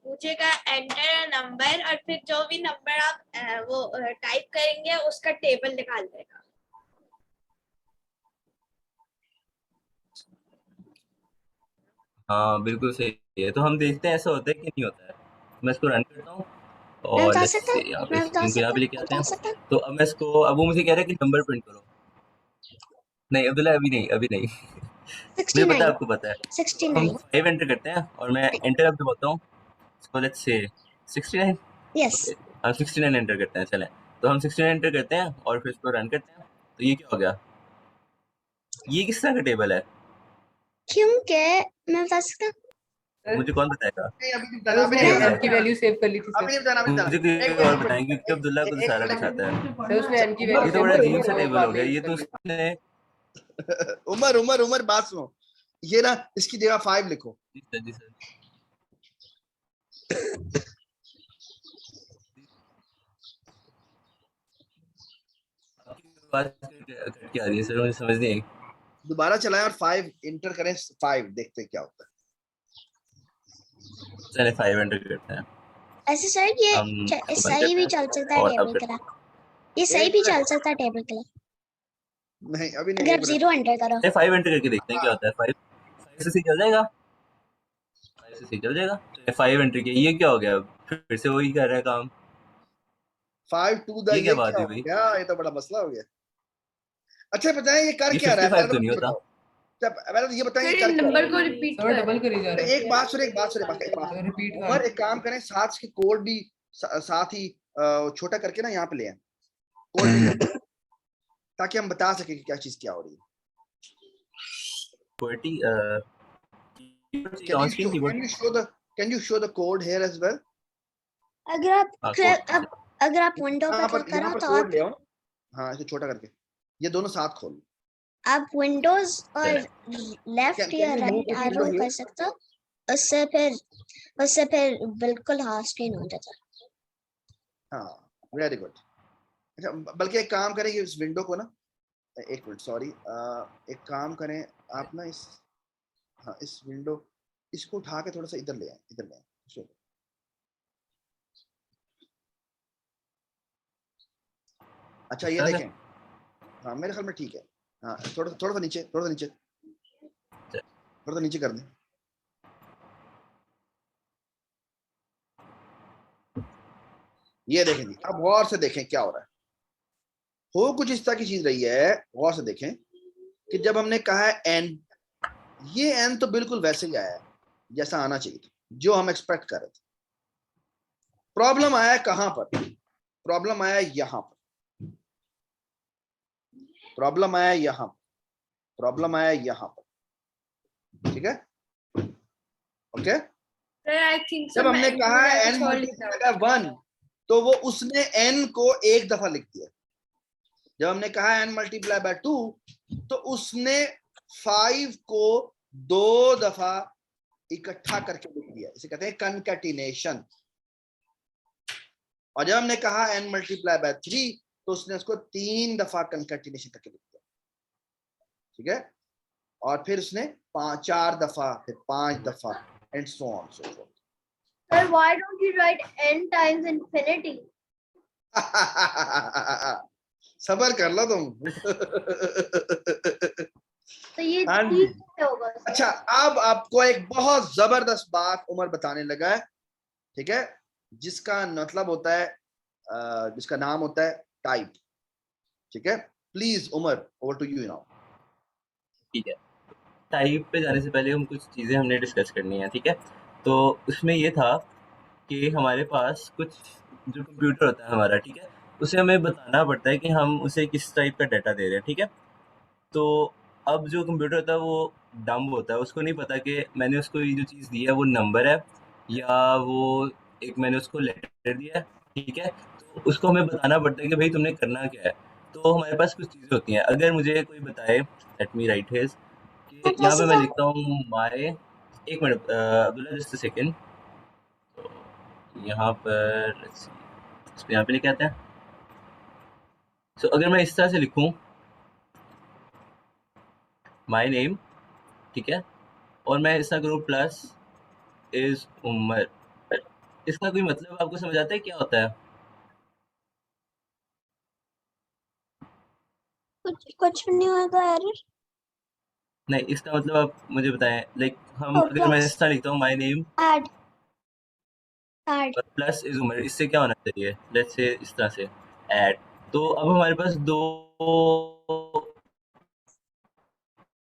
पूछेगा एंटर नंबर, और फिर जो भी नंबर आप वो टाइप करेंगे उसका टेबल निकाल देगा। हाँ बिल्कुल सही है, तो हम देखते हैं ऐसा होता है कि नहीं होता है। मैं इसको रन करता हूँ मैं और बता लेट्स सकता से हूँ, यहाँ पे मैं बता स्क्रीन को यहाँ सकता पे हूँ, लेके आते बता हैं। सकता हूँ। तो अब मैं इसको, अब वो मुझे कह रहा है कि नंबर प्रिंट करो। नहीं अब्दुल्ला अभी नहीं, अभी नहीं। मुझे पता 69, है आपको पता है। तो हम 69, 5 एंटर करते हैं और मैं एंटर अब दबाता हूँ, इसको लेट्स से 69। यस। ओके, हम 69 एंटर करते हैं, चलें। तो हम 69 एंटर करते हैं और फिर इसको रन करते हैं। तो ये क्या हो गया, ये किस तरह का टेबल है, क्योंकि मैं बता सकता हूँ, मुझे कौन बताएगा। नहीं अभी नहीं सर बताना, उसने अभी नहीं n की बताना, वैल्यू सेव कर ली थी अभी सर। नहीं बताना, अभी नहीं मुझे बताना। कोई और बताएंगे क्योंकि अब्दुल्ला को तो सारा कुछ आता है। सर उसने n की वैल्यू ये तो सेव बड़ा कर ली अजीब थी, सा वो टेबल बाद हो में गया, यूज ये कर तो ली। उसने। उमर उमर उमर बात सुनो, ये ना इसकी जगह 5 लिखो। जी सर, जी सर। आपकी आवाज कट के आ रही है सर, मुझे समझ नहीं आई। दोबारा चलाएं और 5 इंटर करें, 5 देखते हैं क्या होता है। चले 5 एंटर करते हैं ऐसे सर ये हम, इसको बंद सही भी करते चल हैं सकता है और अब टेबल के करते लिए, ये सही एक भी मिनट, चल सकता है टेबल के लिए, नहीं अभी नहीं, अगर एक आप मिनट। 0 एंटर करो। हैं 5 एंटर करके देखते हैं क्या हाँ, होता है। 5 से सही चल जाएगा, 5 से सही चल जाएगा। चलिए 5 एंटर किया, ये क्या हो गया, फिर से वही कर रहा है काम। 5 to द ये क्या ये बात क्या हुई हो भाई, गया, ये तो बड़ा मसला हो गया। अच्छा बताएं ये कर ये क्या रहा है, 55 पहले तो तो नहीं मुझे होता। बताओ। पहले तो ये बताएं ये फिर कर क्या रहा नंबर है। को रिपीट सर डबल करी जा तो रहा है। एक बात सुन, एक बात सुन, एक बात। रिपीट उमर एक काम करें, साथ के कोड भी साथ ही छोटा करके ना यहाँ पे ले आए, कोड भी, ताकि हम बता सके कि क्या चीज क्या हो रही है। 40 Can on you screen show, keyboard. can you show the code here as well? अगर आप हाँ कोड, अगर आप विंडो पे क्लिक यहाँ करो पर तो कोड आप ले आओ, हाँ इसे छोटा करके, ये दोनों साथ खोल। विंडोज और लेफ्ट Can या you move right this arrow window कर here? सकते हो, उससे फिर बिल्कुल हाफ स्क्रीन हो जाता है। हाँ वेरी गुड। अच्छा, बल्कि एक काम करें कि इस विंडो को ना, एक मिनट सॉरी, एक काम करें आप ना, इस, हाँ इस विंडो, इसको उठा के थोड़ा सा इधर ले आए, इधर ले आए। अच्छा ये देखें, हाँ मेरे ख्याल में ठीक है। हाँ थोड़ा सा नीचे, थोड़ा सा नीचे, थोड़ा सा नीचे कर दें। ये देखें जी, अब गौर से देखें क्या हो रहा है। हो कुछ इस तरह की चीज रही है, गौर से देखें कि जब हमने कहा है एन, ये एन तो बिल्कुल वैसे ही आया है जैसा आना चाहिए था, जो हम एक्सपेक्ट कर रहे थे। प्रॉब्लम आया कहां पर? प्रॉब्लम आया यहां पर, प्रॉब्लम आया यहां पर, प्रॉब्लम आया यहां पर, ठीक है, ओके। आई थिंक जब हमने कहा है एन मल्टीप्लाई बाय 1, तो वो उसने एन को एक दफा लिख दिया। जब हमने कहा एन मल्टीप्लाई बाय 2, तो उसने 5 को 2 दफा इकट्ठा करके लिख दिया, इसे कहते हैं कनकैटिनेशन। और जब हमने कहा एन मल्टीप्लाई बाय 3, तो उसने उसको 3 दफा कनकैटिनेशन करके लिख दिया, ठीक है। और फिर उसने 4 दफा, फिर 5 दफा, and so on so fourth. Sir, why don't you write n times infinity? सबर कर लो तुम। तो ये हाँ जी। चीज क्या होगा sir? अच्छा, अब आपको एक बहुत जबरदस्त बात उमर बताने लगा है, ठीक है, जिसका मतलब होता है, जिसका नाम होता है टाइप, ठीक है। Please Umar, over to you now. ठीक है, टाइप पे जाने से पहले हम कुछ चीज़ें हमने डिस्कस करनी है, ठीक है। तो उसमें ये था कि हमारे पास कुछ जो कंप्यूटर होता है हमारा, ठीक है, उसे हमें बताना पड़ता है कि हम उसे किस टाइप का डाटा दे रहे हैं, ठीक है। तो अब जो कंप्यूटर होता है वो डम्ब होता है, उसको नहीं पता कि मैंने उसको ये जो चीज़ दी है वो नंबर है या वो एक मैंने उसको लेटर दिया है, ठीक है। तो उसको हमें बताना पड़ता है कि भाई तुमने करना क्या है। तो हमारे पास कुछ चीज़ें होती हैं, अगर मुझे कोई बताए, लेट मी राइट हिज, कि यहाँ पे मैं लिखता हूँ माय, एक minute Abdullah just a second, यहाँ पर इसको यहाँ पे लेके आते हैं। सो अगर मैं इस तरह से लिखूँ माय नेम, ठीक है, और मैं इस तरह करूँ प्लस इज उमर, इसका कोई मतलब आपको समझ आता है क्या होता है? कुछ नहीं होगा एरर। नहीं, इसका मतलब आप मुझे बताएं, लाइक हम अगर मैं इस तरह लिखता हूँ माय नेम ऐड ऐड और प्लस इज उमर, इससे क्या होना चाहिए? लेट्स से इस तरह से ऐड। तो अब हमारे पास दो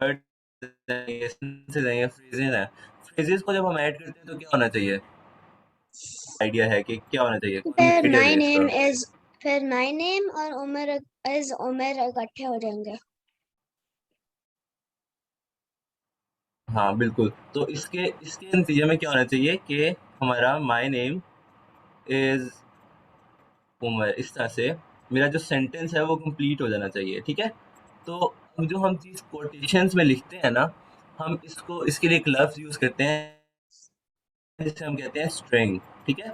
फ्रेजेस हैं, फ्रेजेस को जब हम ऐड करते हैं तो क्या होना चाहिए? आइडिया है कि क्या होना चाहिए? कौन फिर आइडिया माय दे इसका? नेम इज, फिर माय नेम और उमर इज उमर इकट्ठे हो जाएंगे। हाँ बिल्कुल, तो इसके इसके नतीजे में क्या होना चाहिए कि हमारा माय नेम इज उमर, इस तरह से मेरा जो सेंटेंस है वो कंप्लीट हो जाना चाहिए, ठीक है। तो अब जो हम चीज़ कोटेशंस में लिखते हैं ना, हम इसको इसके लिए एक लफ्ज़ यूज़ करते हैं जिसे हम कहते हैं स्ट्रिंग, ठीक है।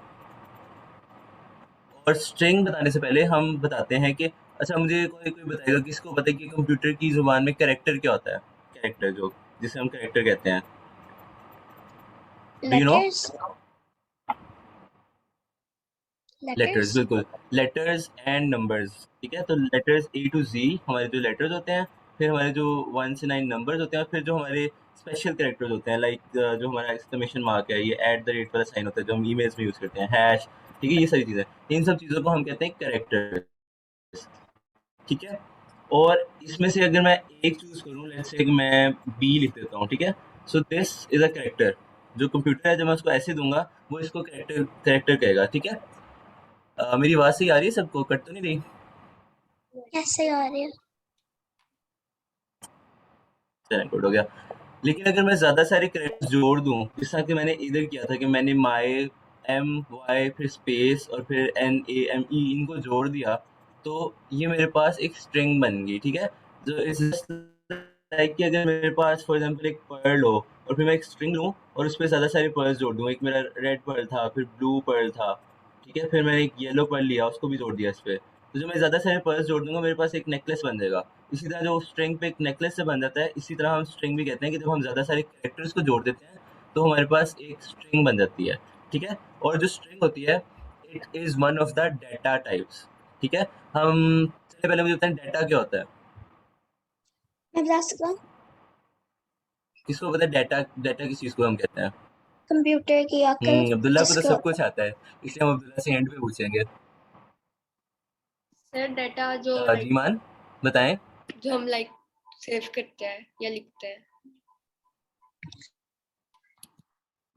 और स्ट्रिंग बताने से पहले हम बताते हैं कि अच्छा, मुझे कोई कोई बताएगा कि इसको पता है कि कंप्यूटर की ज़ुबान में कैरेक्टर क्या होता है? कैरेक्टर जो जिसे हम कैरेक्टर कहते हैं, do you know? Letters letters, letters बिल्कुल, लेटर्स एंड नंबर्स, ठीक है। तो लेटर्स ए टू जी हमारे जो लेटर्स होते हैं, फिर हमारे जो 1 से 9 नंबर्स होते हैं, और फिर जो हमारे स्पेशल कैरेक्टर्स होते हैं, लाइक जो हमारा एक्सक्लेमेशन मार्क है, ये एट द रेट वाला साइन होता है जो हम ईमेल्स में यूज़ करते हैं, हैश, ठीक है, ये सारी चीज़ें, इन सब चीज़ों को हम कहते हैं कैरेक्टर, ठीक है। और इसमें से अगर मैं एक चूज़ करूँ, लेट्स से कि मैं बी लिख देता हूँ, ठीक है। So this is a character, जो कंप्यूटर है जब मैं उसको ऐसे दूंगा वो इसको कैरेक्टर कैरेक्टर कहेगा, ठीक है। मेरी आवाज़ सही आ रही है सबको? कट तो नहीं रही? ऐसे आ रही है। चलिए गुड हो गया। लेकिन अगर मैं ज़्यादा सारे कैरेक्टर्स जोड़ दूँ, जिस तरह कि मैंने इधर किया था कि मैंने माय, एम वाई, फिर स्पेस और फिर एन ए एम ई, इनको जोड़ दिया, तो ये मेरे पास एक स्ट्रिंग बन गई, ठीक है। जो इस लाइक कि अगर मेरे पास फॉर एग्जांपल एक पर्ल हो और फिर मैं एक स्ट्रिंग लूँ और उस पे ज़्यादा सारे पर्ल्स जोड़ दूँ, एक मेरा रेड पर्ल था, फिर ब्लू पर्ल था, ठीक है, फिर मैंने एक येलो पर्ल लिया उसको भी जोड़ दिया इस पे, तो जो मैं ज़्यादा सारे पर्ल्स जोड़ दूंगा मेरे पास एक नेकलेस बन जाएगा। इसी तरह जो स्ट्रिंग पे एक नेकलेस से बन जाता है, इसी तरह हम स्ट्रिंग भी कहते हैं कि जब हम ज़्यादा सारे कैरेक्टर्स को जोड़ देते हैं तो हमारे पास एक स्ट्रिंग बन जाती है। ठीक है, और जो स्ट्रिंग होती है it is one of the data types. ठीक है, हम चलिए पहले मुझे बताएं डाटा क्या होता है। मैं बता सकता हूँ किसको पता है डाटा? डाटा किस चीज़ को हम कहते हैं? कंप्यूटर की आकर अब्दुल्ला को तो जिसको सब कुछ आता है, इसलिए हम अब्दुल्ला से एंड पे पूछेंगे। सर डाटा जो लाइक जीमान बताएं। जो हम लाइक सेव करते हैं या लिखते हैं।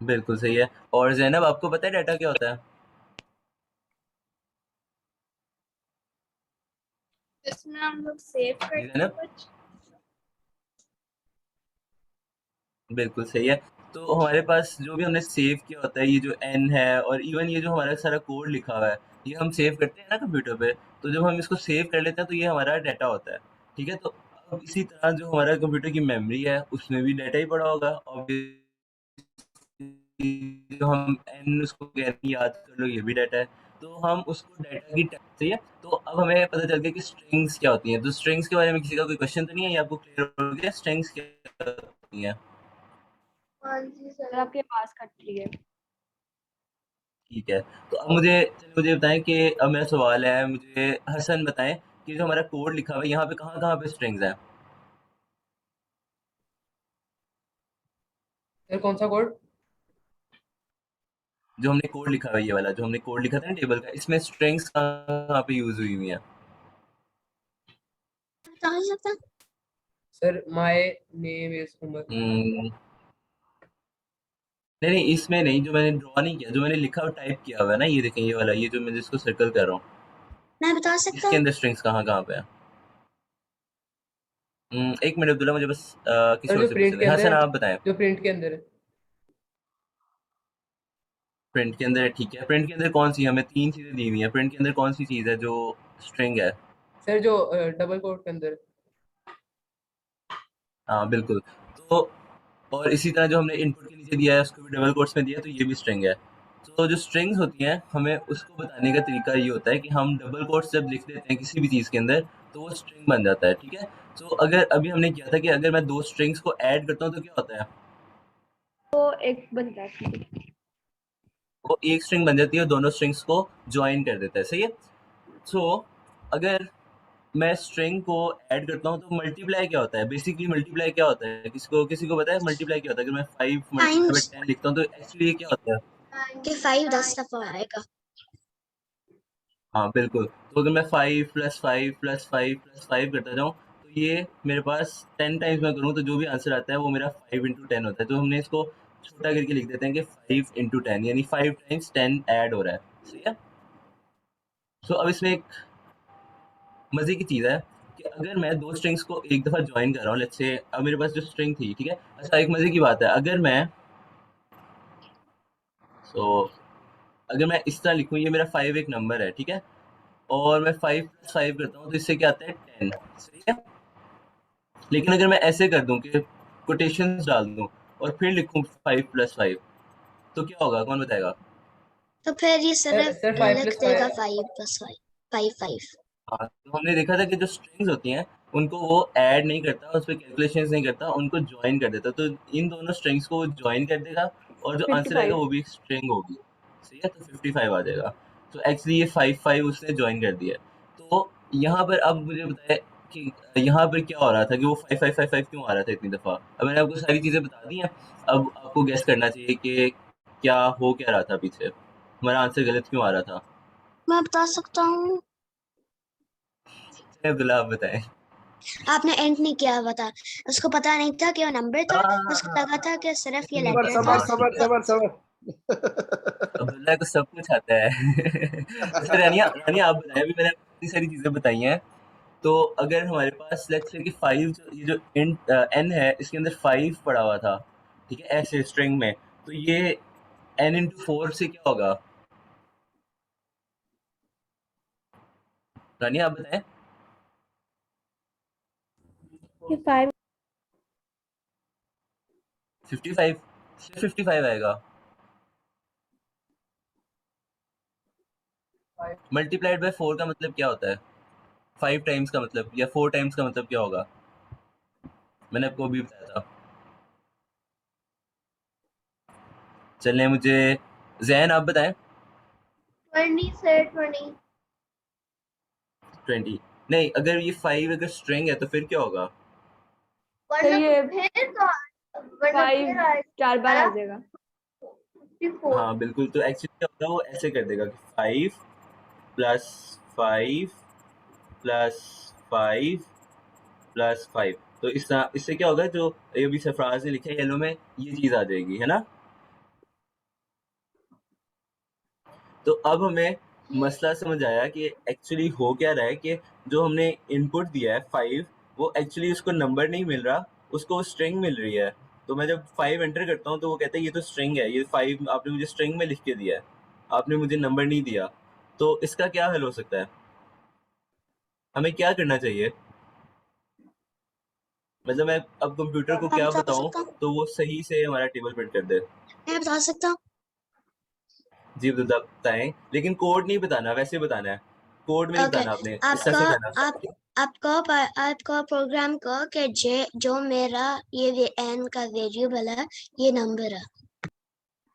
बिल्कुल सही है। और ज़ैनब आपको पता है डाटा क्या होता है? जिसमें हम लोग सेव जी करते हैं ज़ैनब, कुछ। बिल्कुल सही है। तो हमारे पास जो भी हमने सेव किया होता है, ये जो एन है और इवन ये जो हमारा सारा कोड लिखा हुआ है, ये हम सेव करते हैं ना कंप्यूटर पे, तो जब हम इसको सेव कर लेते हैं तो ये हमारा डाटा होता है। ठीक है, तो अब इसी तरह जो हमारा कंप्यूटर की मेमोरी है उसमें भी डाटा ही पड़ा होगा। ऑब्वियसली जो हम एन उसको कहते हैं, याद कर लो, ये भी डाटा है। तो हम उसको डाटा की सही है। तो अब हमें पता चल गया कि स्ट्रिंग्स क्या होती हैं। तो स्ट्रिंग्स के बारे में किसी का कोई क्वेश्चन तो नहीं है, ये आपको क्लियर हो गया स्ट्रिंग्स क्या होती हैं? हाँ जी सर सर। आपकी आवाज कट रही है। ठीक है, तो अब मुझे बताएं कि अब मेरा सवाल है, मुझे हसन बताएं कि जो हमारा कोड लिखा हुआ है यहाँ पे कहाँ कहाँ पे स्ट्रिंग्स हैं? सर कौन सा कोड? जो हमने कोड लिखा हुआ है, ये वाला जो हमने कोड लिखा था ना टेबल का, इसमें स्ट्रिंग्स कहाँ कहाँ पे यूज हुई हुई हैं? बता नहीं सकता। Sir my name is Umar. नहीं नहीं, इसमें नहीं, जो मैंने ड्रॉ नहीं किया, जो मैंने लिखा और टाइप किया हुआ है ना, ये देखें, ये वाला, ये जो मैं जिसको सर्कल कर रहा हूँ, मैं बता सकता इसके हूँ। अंदर स्ट्रिंग्स कहाँ कहाँ पे है? एक मिनट अब्दुल्ला, मुझे बस किसी सर और जो से पूछने प्रिंट के दें। अंदर हसन है, आप बताएं। जो प्रिंट के अंदर है। प्रिंट के अंदर है, ठीक है। प्रिंट के अंदर कौन सी, हमें तीन चीज़ें दी हुई हैं, प्रिंट के अंदर कौन सी चीज़ है जो स्ट्रिंग है? सर जो डबल कोट के अंदर है। हाँ बिल्कुल। तो और इसी तरह जो हमने इनपुट के नीचे दिया है उसको भी डबल कोट्स में दिया है, तो ये भी स्ट्रिंग है। तो जो स्ट्रिंग्स होती हैं, हमें उसको बताने का तरीका ये होता है कि हम डबल कोट्स जब लिख देते हैं किसी भी चीज़ के अंदर तो वो स्ट्रिंग बन जाता है। ठीक है, तो अगर अभी हमने किया था कि अगर मैं दो स्ट्रिंग्स को ऐड करता हूँ तो क्या होता है? तो एक बन जाती है। वो एक स्ट्रिंग बन जाती है और दोनों स्ट्रिंग्स को ज्वाइन कर देता है। सही है। सो अगर मैं स्ट्रिंग को ऐड करता हूँ तो मल्टीप्लाई क्या होता है? बेसिकली मल्टीप्लाई क्या होता है? किसी को पता है मल्टीप्लाई क्या होता है? अगर मैं 5 मल्टीप्लाई बाय टाइम्स 10 लिखता हूँ तो एक्चुअली ये क्या होता है? के 5 10 दफा आएगा। हाँ बिल्कुल। तो अगर मैं 5 प्लस 5 प्लस 5 प्लस 5 करता जाऊँ तो ये मेरे पास 10 टाइम्स मैं करूँ तो जो भी आंसर आता है वो मेरा 5 इंटू 10 होता है। तो हमने इसको छोटा करके लिख देते हैं कि 5 इंटू 10, यानी 5 टाइम्स 10 ऐड हो रहा है। सही है। सो अब इसमें एक मज़े की चीज़ है कि अगर मैं दो स्ट्रिंग्स को एक दफ़ा ज्वाइन कर रहा हूँ, लेट्स से अब मेरे पास जो स्ट्रिंग थी, ठीक है। अच्छा, एक मज़े की बात है, सो अगर मैं इस तरह लिखूँ, ये मेरा 5 एक नंबर है, ठीक है, और मैं 5 प्लस 5 करता हूँ तो इससे क्या आता है? 10। सही है। लेकिन अगर मैं ऐसे कर दूं कि कोटेशंस डाल दूं और फिर लिखूं 5 प्लस 5 तो क्या होगा? कौन बताएगा? तो फिर ये सर सिर्फ सर 5 लिख प्लस देगा 5। 5 प्लस 5 5 5। हाँ, तो हमने देखा था कि जो स्ट्रिंग्स होती हैं उनको वो ऐड नहीं करता, उस पर कैलकुलेशंस नहीं करता, उनको ज्वाइन कर देता। तो इन दोनों स्ट्रिंग्स को वो ज्वाइन कर देगा और जो आंसर आएगा 55। वो भी एक स्ट्रिंग होगी। सही है, तो 55 आ जाएगा। तो एक्चुअली ये 5 उसने ज्वाइन कर दिया है। तो यहाँ पर अब मुझे बताए कि यहाँ पर क्या हो रहा था कि वो 5 क्यों आ रहा था इतनी दफ़ा? अब मैंने आपको सारी चीज़ें बता दी हैं। अब आपको गेस करना चाहिए कि क्या हो क्या रहा था पीछे, हमारा आंसर गलत क्यों आ रहा था। मैं बता सकता हूँ। चलिए अब्दुल्ला आप बताएं। आपने एंड नहीं किया, बता। उसको पता नहीं था कि वो नंबर था, उसको हाँ, लगा था कि सिर्फ ये इतनी सबर लेटर बात, था। सबर हाँ ठीक सबर है। सबर सबर। अब्दुल्ला को सब कुछ आता है। अच्छा रानिया, रानिया आप बताएं, अभी मैंने इतनी सारी चीज़ें बताई हैं। तो अगर हमारे पास लेट्स से कि 5 ये जो इंट एन है इसके अंदर 5 पड़ा हुआ था, ठीक है, ऐसे स्ट्रिंग में, तो ये एन इंटू 4 से क्या होगा? रानिया आप बताएं। ये 5 55 से 55 आएगा। मल्टीप्लाइड बाय 4 का मतलब क्या होता है? 5 टाइम्स का मतलब या 4 टाइम्स का मतलब क्या होगा? मैंने आपको अभी बताया था। चलिए मुझे ज़ैन आप बताएं। 20 से 20. 20 नहीं, अगर ये 5 अगर स्ट्रिंग है तो फिर क्या होगा? वरना ये फिर तो वरना 5 फिर आएगा 4 बार आ जाएगा। 54. हाँ बिल्कुल, तो एक्चुअली क्या होगा, वो ऐसे कर देगा कि 5 प्लस 5 प्लस 5 प्लस 5। तो इससे क्या होगा, जो ये अभी सरफराज ने लिखा है येलो में, ये चीज़ आ जाएगी, है ना? तो अब हमें मसला समझ आया कि एक्चुअली हो क्या रहा है, कि जो हमने इनपुट दिया है 5, वो एक्चुअली उसको नंबर नहीं मिल रहा, उसको स्ट्रिंग मिल रही है। तो मैं जब 5 एंटर करता हूँ तो वो कहता है ये तो स्ट्रिंग है, ये 5 आपने मुझे स्ट्रिंग में लिख के दिया है, आपने मुझे नंबर नहीं दिया। तो इसका क्या हल हो सकता है? हमें क्या करना चाहिए? मतलब मैं अब कंप्यूटर को मैं क्या बता बताऊं सकता हूँ तो वो सही से हमारा टेबल प्रिंट कर दे? मैं बता सकता हूँ जी बताएं, लेकिन कोड नहीं बताना, वैसे बताना है, कोड में नहीं ओके बताना, आपने इस तरह से बताना। आपको प्रोग्राम को कि जो मेरा ये एन का वेरिएबल है ये नंबर है।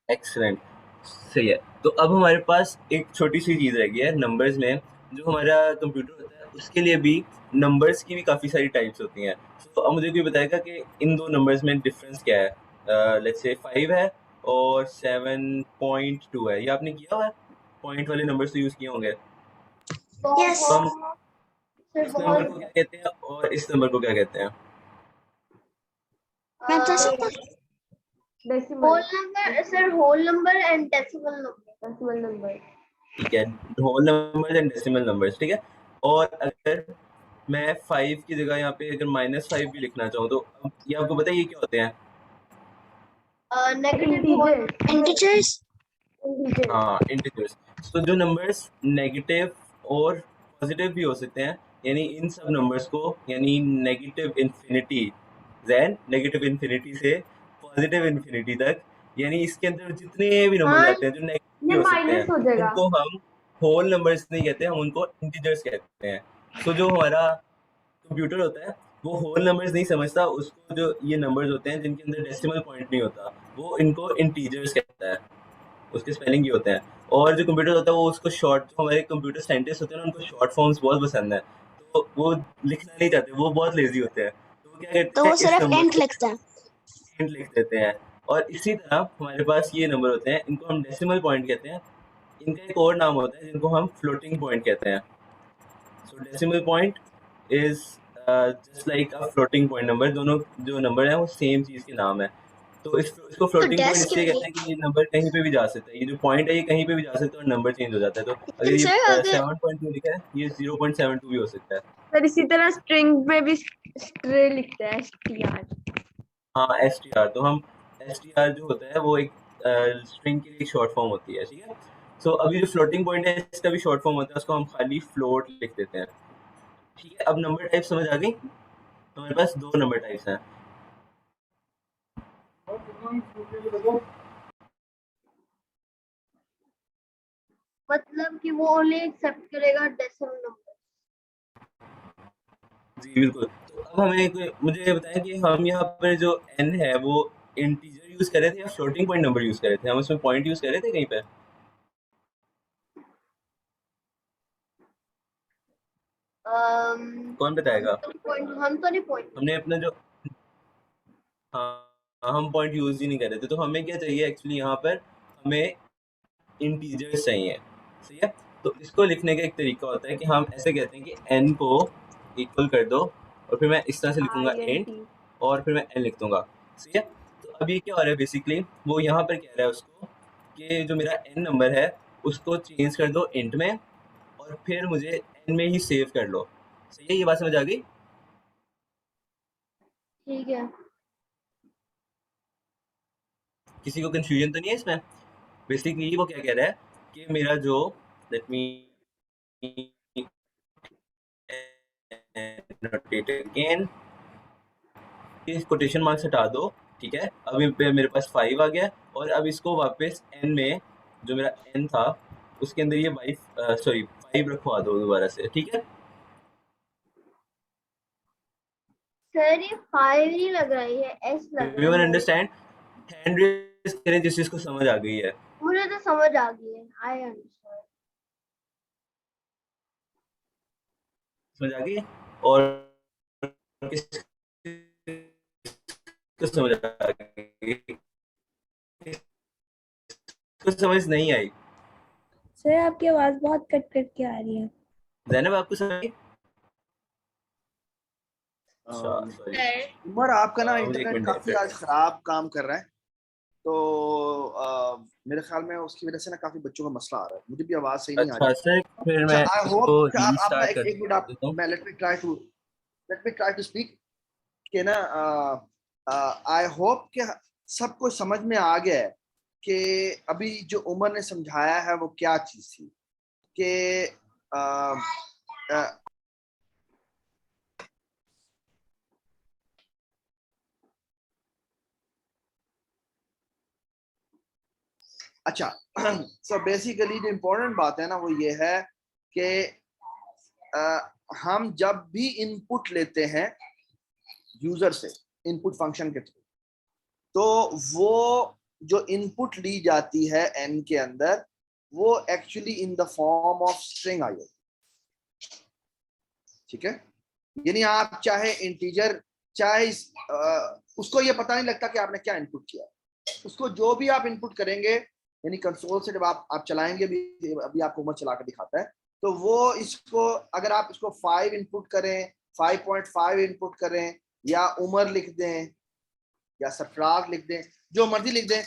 एक्सीलेंट, सही है। तो अब हमारे पास एक छोटी सी चीज़ रह गई है नंबर्स में। जो हमारा कंप्यूटर होता है उसके लिए भी नंबर्स की भी काफ़ी सारी टाइप्स होती हैं। तो अब मुझे कोई बताएगा कि इन दो नंबर्स में डिफरेंस क्या है? लेट्स से 5 है और 7.2 है, ये आपने किया हुआ है, पॉइंट वाले नंबर्स तो यूज़ किए होंगे। यस तो हम सर इस नंबर को क्या कहते हैं और इस नंबर को क्या कहते हैं? मैं बता सकता हूँ whole number sir, whole number and decimal number. ठीक है, whole numbers and decimal numbers, ठीक है। और अगर मैं 5 की जगह यहाँ पे अगर -5 भी लिखना चाहूँ तो अब ये आपको पता है ये क्या होते हैं? Negative whole integers. हाँ, इंटीजर्स। तो जो नंबर्स नेगेटिव और पॉजिटिव भी हो सकते हैं, यानी इन सब नंबर्स को, यानी नेगेटिव इन्फिनिटी ज़ैन, नेगेटिव इन्फिनिटी से पॉजिटिव इन्फिनिटी तक, यानी इसके अंदर जितने भी नंबर्स आते हैं जो नेगेटिव भी हो सकते हैं, उनको हम होल नंबर्स नहीं कहते, हम उनको इंटीजर्स कहते हैं। सो जो हमारा कंप्यूटर होता है वो होल नंबर्स नहीं समझता, उसको जो ये नंबर्स होते हैं जिनके अंदर डेसिमल पॉइंट नहीं होता, वो इनको इंटीजर्स कहता है, उसके स्पेलिंग ये होते हैं। और जो कंप्यूटर होता है वो उसको शॉर्ट, जो हमारे कंप्यूटर साइंटिस्ट होते हैं ना, उनको शॉर्ट फॉर्म्स बहुत पसंद है, तो वो लिखना नहीं चाहते, वो बहुत लेजी होते हैं, तो वो क्या तो करते वो हैं, इस सिर्फ नंबर एंट को लिखता है। इंट लिख देते हैं। और इसी तरह हमारे पास ये नंबर होते हैं, इनको हम डेसिमल पॉइंट कहते हैं। इनका एक और नाम होता है जिनको हम फ्लोटिंग पॉइंट कहते हैं। सो decimal point is just like a floating point number, दोनों जो नंबर है वो सेम चीज़ के नाम है। तो इसको तो फ्लोटिंग पॉइंट डेस के इसलिए कहते लिए हैं कि ये नंबर कहीं पे भी जा सकता है, ये जो पॉइंट है ये कहीं पे भी जा सकता है और नंबर चेंज हो जाता है। तो अगर लेकिन ये सर अगर 7.2 लिखा है, ये 0.72 भी हो सकता है। सर इसी तरह स्ट्रिंग में भी स्ट्रे लिखते हैं str। हाँ, STR, तो हम STR जो होता है वो एक स्ट्रिंग की एक शॉर्ट फॉर्म होती है, ठीक है। सो अभी जो फ्लोटिंग पॉइंट है इसका भी शॉर्ट फॉर्म होता है, उसको हम खाली फ्लोट लिख देते हैं, ठीक है। अब नंबर टाइप समझ आ गई? तो हमारे पास दो नंबर टाइप्स हैं। मतलब कि वो ओनली एक्सेप्ट करेगा डेसिमल नंबर. जी बिल्कुल। तो अब मुझे ये बताएं कि हम यहाँ पर जो n है वो इंटीजर यूज कर रहे थे या फ्लोटिंग पॉइंट नंबर यूज कर रहे थे? हम उसमें पॉइंट यूज कर रहे थे कहीं पे? कौन बताएगा? हम तो नहीं पॉइंट. हमने अपना जो, हाँ, हम पॉइंट यूज ही नहीं कर रहे थे। तो हमें क्या चाहिए एक्चुअली, यहाँ पर हमें इंटीजर्स चाहिए, सही है। तो इसको लिखने का एक तरीका होता है कि हम ऐसे कहते हैं कि n को इक्वल कर दो, और फिर मैं इस तरह से लिखूंगा int, int और फिर मैं n लिख दूंगा, सही है। तो अब ये क्या हो रहा है, बेसिकली वो यहाँ पर कह रहा है उसको कि जो मेरा n नंबर है उसको चेंज कर दो int में, और फिर मुझे n में ही सेव कर लो, सही है। ये बात समझ आ गई? ठीक है. किसी को कंफ्यूजन तो नहीं है इसमें? बेसिकली वो क्या कह रहा है कि मेरा जो, लेट मी नोटेट अगेन, इस कोटेशन मार्क्स हटा दो, ठीक है। अब मेरे पास 5 आ गया, और अब इसको वापस n में, जो मेरा n था उसके अंदर ये 5 रखवा दो दोबारा से, ठीक है। सर ये 5 ही लग रहा है, ये एस लग रहा एवरीवन है। अंडरस्टैंड? हैंड रेज करें जिस चीज को समझ आ गई है। मुझे तो समझ आ गई है, आई अंडरस्टैंड। समझ आ गई है? और किसको समझ आ गई? किसको समझ नहीं आई? सर आपकी आवाज बहुत कट कट के आ रही है। ज़ैनब आपको समझ आई? अच्छा अम, सॉरी। सर उमर आपका ना मुझे एक इंटरनेट मिनट काफी दें। आज खराब काम कर रहा है, तो मेरे ख्याल में उसकी वजह से ना काफी बच्चों का मसला आ रहा है, मुझे भी आवाज सही नहीं आ अच्छा रही। सर फिर अच्छा, मैं आई इसको होप कि आप ना रीस्टार्ट कर एक मिनट आप देता हूँ। मैं let me try to speak कि ना आई होप कि सबको समझ में आ गया है कि अभी जो उमर ने समझाया है वो क्या चीज थी कि अ, अ, अच्छा सो बेसिकली जो इम्पोर्टेंट बात है ना वो ये है कि हम जब भी इनपुट लेते हैं यूजर से इनपुट फंक्शन के थ्रू, तो वो जो इनपुट ली जाती है एन के अंदर वो actually in the form of string आई होती है, ठीक है। यानी आप चाहे इंटीजर चाहे उसको ये पता नहीं लगता कि आपने क्या इनपुट किया, उसको जो भी आप इनपुट करेंगे यानी कंसोल से जब आप चलाएंगे, अभी आपको उमर चला कर दिखाता है, तो वो इसको अगर आप इसको 5 इनपुट करें, 5.5 इनपुट करें, या उमर लिख दें या सरफराज लिख दें, जो मर्जी लिख दें,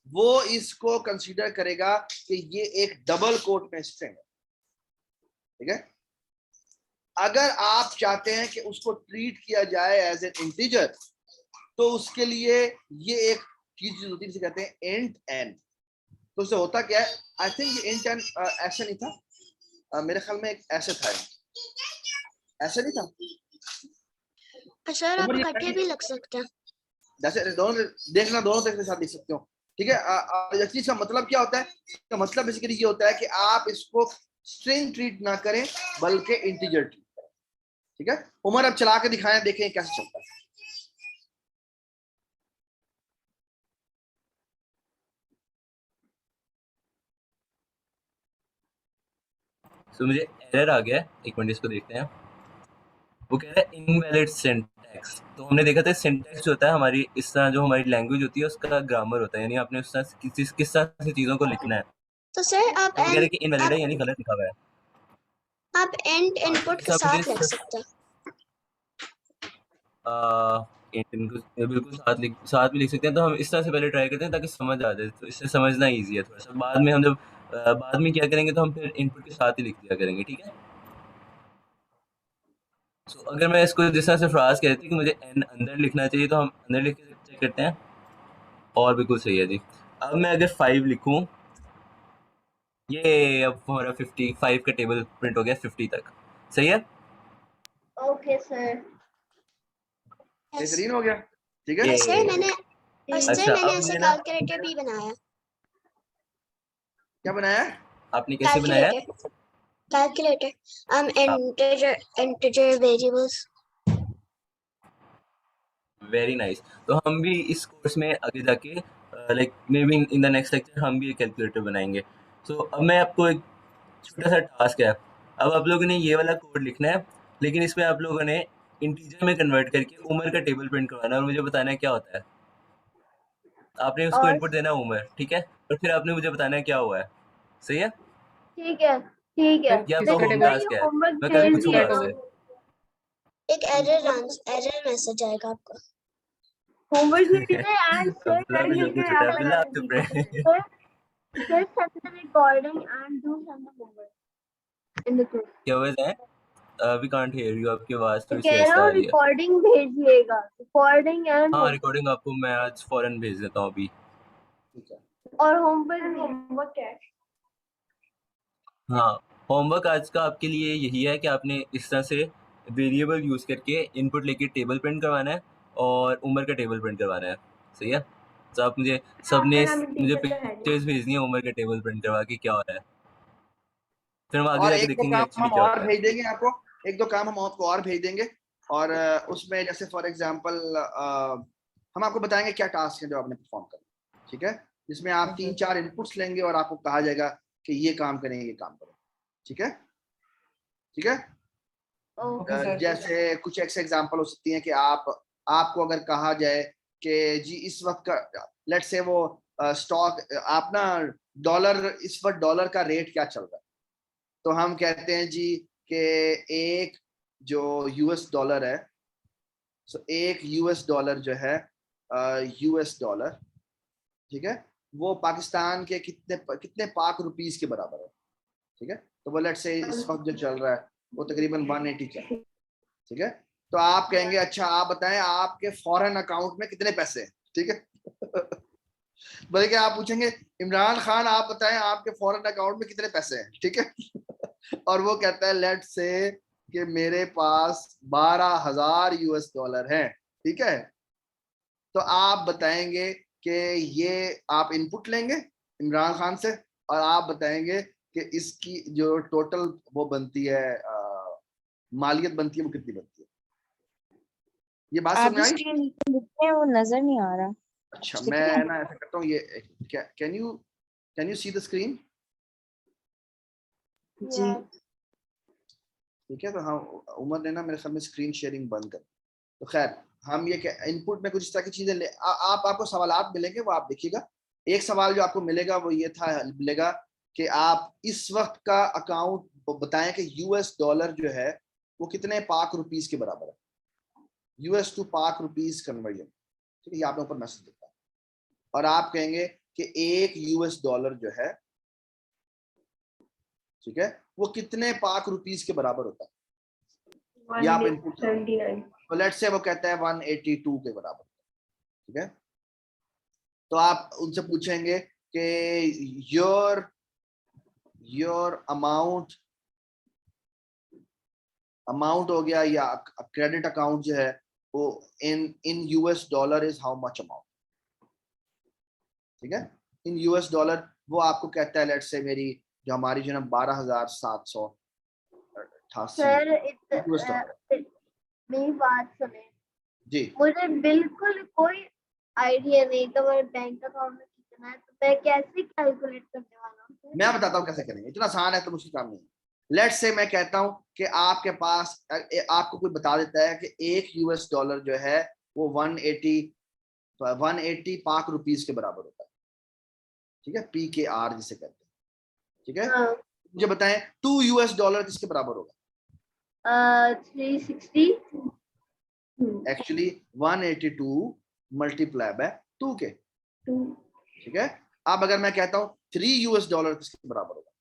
वो इसको कंसीडर करेगा कि ये एक डबल कोट में स्ट्रिंग है, ठीक है। अगर आप चाहते हैं कि उसको ट्रीट किया जाए एज एन इंटीजर, तो उसके लिए ये एक चीज होती है जिसे कहते हैं इंट एन। तो उससे होता क्या है, आई थिंक ये इंट एन ऐसे नहीं था, मेरे ख्याल में एक ऐसे था, ऐसे नहीं था सर आप उमर, ये इकट्ठे भी लग सकते हैं। जैसे दोनों देखना, दोनों तरह के साथ लिख सकते हो, ठीक है। इस चीज का मतलब क्या होता है, इसका मतलब बेसिकली ये होता है कि आप इसको स्ट्रिंग ट्रीट ना करें बल्कि इंटीजर ट्रीट करें, ठीक है। उमर अब चला के दिखाएं, देखें कैसे चलता है। तो मुझे एरर आ गया है, एक मिनट इसको देखते हैं। वो कह रहा है इनवैलिड सिंटैक्स। तो हमने देखा था सिंटैक्स जो होता है हमारी, इस तरह जो हमारी लैंग्वेज होती है उसका ग्रामर होता है, यानी आपने उस तरह से किस तरह से चीज़ों को लिखना है। तो सर आप तो वो कह रहे हैं कि इनवैलिड है यानी गलत लिखा हुआ है। एंड हाँ, इनपुट तो के आप मुझे साथ लिख सकते हैं। बिल्कुल साथ भी लिख सकते हैं। तो हम इस तरह से पहले ट्राई करते हैं ताकि समझ आ जाए, तो इससे समझना ईजी है थोड़ा सा। बाद में हम जब बाद में क्या करेंगे तो हम फिर इनपुट के साथ ही लिख दिया करेंगे, ठीक है। तो अगर मैं इसको जिस तरह से फ्राज कहती कि मुझे एन अंदर लिखना चाहिए, तो हम अंदर लिख के चेक करते हैं, और बिल्कुल सही है जी। अब मैं अगर 5 लिखूं, ये अब हमारा 55 का टेबल प्रिंट हो गया 50 तक, सही है। Okay sir. बेहतरीन हो गया, ठीक है। ये सर मैंने अच्छा, अब ऐसे मुझे ना कैलकुलेटर भी बनाया। क्या बनाया है? आपने कैसे बनाया है? Calculator integer variables. Very nice. तो हम भी इस कोर्स में आगे जाके like may be in the next lecture हम भी एक कैलकुलेटर बनाएंगे। सो अब मैं आपको एक छोटा सा टास्क है, अब आप लोगों ने ये वाला कोड लिखना है, लेकिन इसमें आप लोगों ने इंटीजर में कन्वर्ट करके उम्र का टेबल प्रिंट करवाना है और मुझे बताना है क्या होता है। आपने उसको और इनपुट देना है उम्र, ठीक है, और फिर आपने मुझे बताना है क्या हुआ है, सही है। ठीक है, ठीक है। ये आपका किसका होम टेबल? टास्क है, होमवर्क मैं कल भेज पूछूंगा दिएगा। आपसे। एक एरर मैसेज आएगा आपको। होमवर्क भेजिए एंड सर अब्दुल्ला भी जो करेंगे कुछ होता है, आप अब्दुल्ला लगा आप के चुप दीजिए। रहे। Sir send the recording and do send the homework in the group। क्या हुआ है? वी कांट हियर यू, आपकी आवाज तो थोड़ी सी कह ऐसे रहा आ हूँ रही है। रिकॉर्डिंग भेजिएगा, रिकॉर्डिंग एंड हाँ, रिकॉर्डिंग आपको मैं आज फौरन भेज देता हूँ अभी। ठीक है। और होमवर्क है। हाँ, होमवर्क आज का आपके लिए यही है कि आपने इस तरह से वेरिएबल यूज़ करके इनपुट लेके टेबल प्रिंट करवाना है और उम्र का टेबल प्रिंट करवाना है, सही है। तो आप सबने मुझे पिक्चर्स भेजनी है उम्र का टेबल प्रिंट करवा के क्या हो रहा है, फिर हम आगे और जाके एक दो देखेंगे काम एक्चुअली हम क्या और होता है। भेज देंगे आपको, एक दो काम हम आपको और भेज देंगे, और उसमें जैसे फॉर एग्जांपल हम आपको बताएंगे क्या टास्क है जो आपने परफॉर्म करना, ठीक है, जिसमें आप 3-4 इनपुट्स लेंगे और आपको कहा जाएगा कि ये काम करेंगे, ये काम करें, ठीक है, ठीक है। Okay sir. जैसे कुछ एग्जांपल हो सकती हैं कि आपको अगर कहा जाए कि जी इस वक्त का लेट्स से वो स्टॉक आप ना डॉलर, इस वक्त डॉलर का रेट क्या चल रहा है, तो हम कहते हैं जी कि एक जो यूएस डॉलर है, सो एक यूएस डॉलर जो है यूएस डॉलर, ठीक है, वो पाकिस्तान के कितने पाक रुपीस के बराबर है, ठीक है। तो वो लेट्स से इस वक्त जो चल रहा है वो तकरीबन 180 चल रहा है, ठीक है। तो आप कहेंगे अच्छा आप बताएं आपके फॉरेन अकाउंट में कितने पैसे हैं, ठीक है। बल्कि आप पूछेंगे इमरान खान आप बताएं आपके फॉरेन अकाउंट में कितने पैसे हैं, ठीक है। और वो कहता है लेट्स से कि मेरे पास 12,000 यूएस डॉलर हैं, ठीक है। तो आप बताएंगे कि ये आप इनपुट लेंगे इमरान खान से और आप बताएंगे कि इसकी जो टोटल वो बनती है मालियत बनती है वो कितनी बनती है। ये बात समझ आई? स्क्रीन लिखते हैं वो नजर नहीं आ रहा। अच्छा मैं ना ऐसा करता हूँ, ये can you see the screen? जी ठीक है, तो हाँ उमर ने ना मेरे ख्याल में स्क्रीन शेयरिंग बंद कर, तो खैर हम ये इनपुट में कुछ इस तरह की चीजें ले आपको सवालात मिलेंगे वो आप देखिएगा। एक सवाल जो आपको मिलेगा वो ये था मिलेगा कि आप इस वक्त का अकाउंट बताएं कि यूएस डॉलर जो है वो कितने पाक रुपीस के बराबर है, यूएस टू पाक रुपीस कन्वर्जन, ठीक है। ये आपने ऊपर मैसेज देखा और आप कहेंगे कि एक यूएस डॉलर जो है, ठीक है, वो कितने पाक रुपीस के बराबर होता है, ये आप इनपुट करेंगे। तो लेट्स से वो कहता है 182 के बराबर, ठीक है। तो आप उनसे पूछेंगे कि योर अमाउंट हो गया या क्रेडिट अकाउंट जो है वो in US dollar is how much amount, ठीक है। इन यूएस डॉलर वो आपको कहता है लेट्स से मेरी जो हमारी जो ना 12,788 सर यूएस डॉलर। मेरी बात सुने जी मुझे बिल्कुल कोई आइडिया नहीं कि मेरे बैंक अकाउंट में कितना है, तो मैं कैसे कैलकुलेट करने वाला हूँ? मैं बताता हूँ कैसे करेंगे, इतना आसान है तो मुश्किल काम नहीं है। लेट्स से मैं कहता हूँ कि आपके पास आपको कोई बता देता है कि एक यूएस डॉलर जो है वो 180 पाक रुपीस के बराबर होता है, ठीक है, PKR जिसे कहते हैं, ठीक है। हाँ। मुझे बताएं 2 यूएस डॉलर किसके बराबर होगा? 360 एक्चुअली 182 मल्टीप्लाई बाय 2 के, ठीक है। अब अगर मैं कहता हूँ 3 यूएस डॉलर किसके बराबर होगा,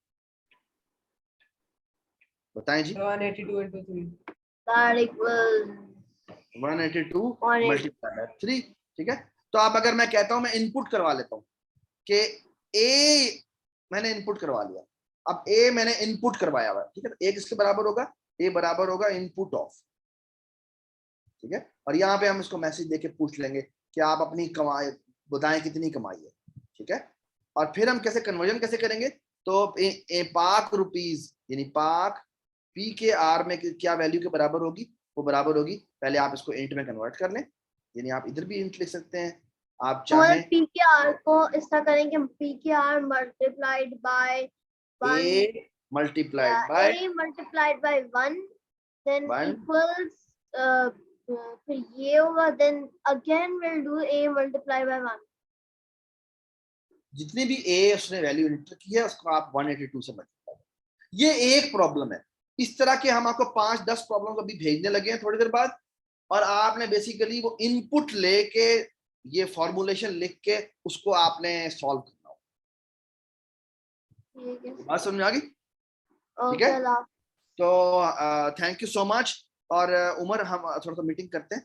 बताएं जी। 182 into 3 that equals 182 multiply by 3, ठीक है। तो अब अगर मैं कहता हूँ मैं इनपुट करवा लेता हूँ कि ए मैंने इनपुट करवा लिया, अब ए मैंने इनपुट करवाया हुआ, ठीक है, तो ए किसके बराबर होगा, ए बराबर होगा इनपुट ऑफ, ठीक है। और यहाँ पे हम इसको मैसेज देके पूछ लेंगे कि आप अपनी कमाई बताएं कितनी कमाई है, ठीक है। और फिर हम कैसे कन्वर्जन कैसे करेंगे, तो पाक रुपीस यानी पाक PKR में क्या वैल्यू के बराबर होगी, वो बराबर होगी, पहले आप इसको इंट में कन्वर्ट कर लें, यानी आप इधर भी इंट लिख सकते हैं आप चाहें। PKR को इस तरह करेंगे PKR multiplied by A multiplied by A multiplied by 1 then 1 equals फिर ये होगा then again we'll do A multiplied by 1। जितनी भी A उसने वैल्यू एंटर की है उसको आप 182 से मल्टीप्लाई करें। ये एक प्रॉब्लम है, इस तरह के हम आपको 5-10 प्रॉब्लम अभी भेजने लगे हैं थोड़ी देर बाद, और आपने बेसिकली वो इनपुट लेके ये फॉर्मूलेशन लिख के उसको आपने सॉल्व करना होगा। बात समझ आ गई? ठीक है, तो थैंक यू सो मच। और उमर हम थोड़ा सा मीटिंग करते हैं,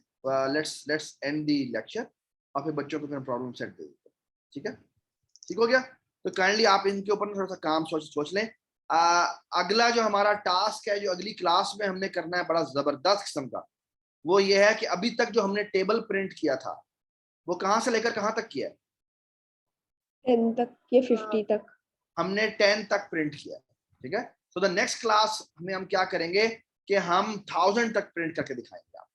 लेट्स एंड द लेक्चर और फिर बच्चों को फिर प्रॉब्लम सेट दे देते हैं, ठीक है, ठीक हो गया। तो काइंडली आप इनके ऊपर थोड़ा सा काम सोच लें। अगला जो हमारा टास्क है जो अगली क्लास में हमने करना है बड़ा जबरदस्त किस्म का, वो ये है कि अभी तक जो हमने टेबल प्रिंट किया था वो कहाँ से लेकर कहाँ तक किया है? 10 तक या 50 तक हमने 10 तक प्रिंट किया, ठीक है। सो द नेक्स्ट क्लास में हम क्या करेंगे कि हम 1000 तक प्रिंट करके दिखाएंगे आप,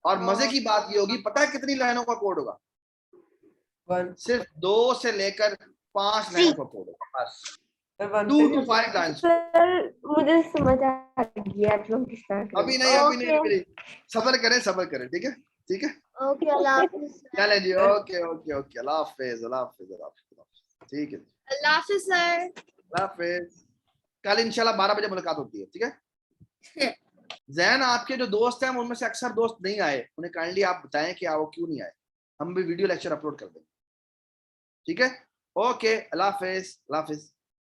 और मजे की बात ये होगी, पता है कितनी लाइनों का कोड होगा? 1 सिर्फ 2 से लेकर 5 लाइनों का कोड होगा बस। सर 1 2 से to 5 लाइन्स। सर मुझे समझ आ गया आप लोग स्टार्ट अभी नहीं, अभी नहीं, Okay. अभी नहीं। सबर करें, ठीक है, ठीक है। Okay, Allah Hafiz. चले जी, ओके ओके ओके, अल्लाह हाफिज, अल्लाह हाफिज, अल्लाह हाफिज, ठीक है, अल्लाह हाफिज सर। अल्लाह हाफिज। कल इंशाल्लाह 12 बजे मुलाकात होती है, ठीक है। जैन, आपके जो दोस्त हैं उनमें से अक्सर दोस्त नहीं आए, उन्हें काइंडली आप बताएं कि वो क्यों नहीं आए, हम भी वीडियो लेक्चर अपलोड कर देंगे, ठीक है। ओके, अल्लाह हाफिज, अल्लाह हाफिज।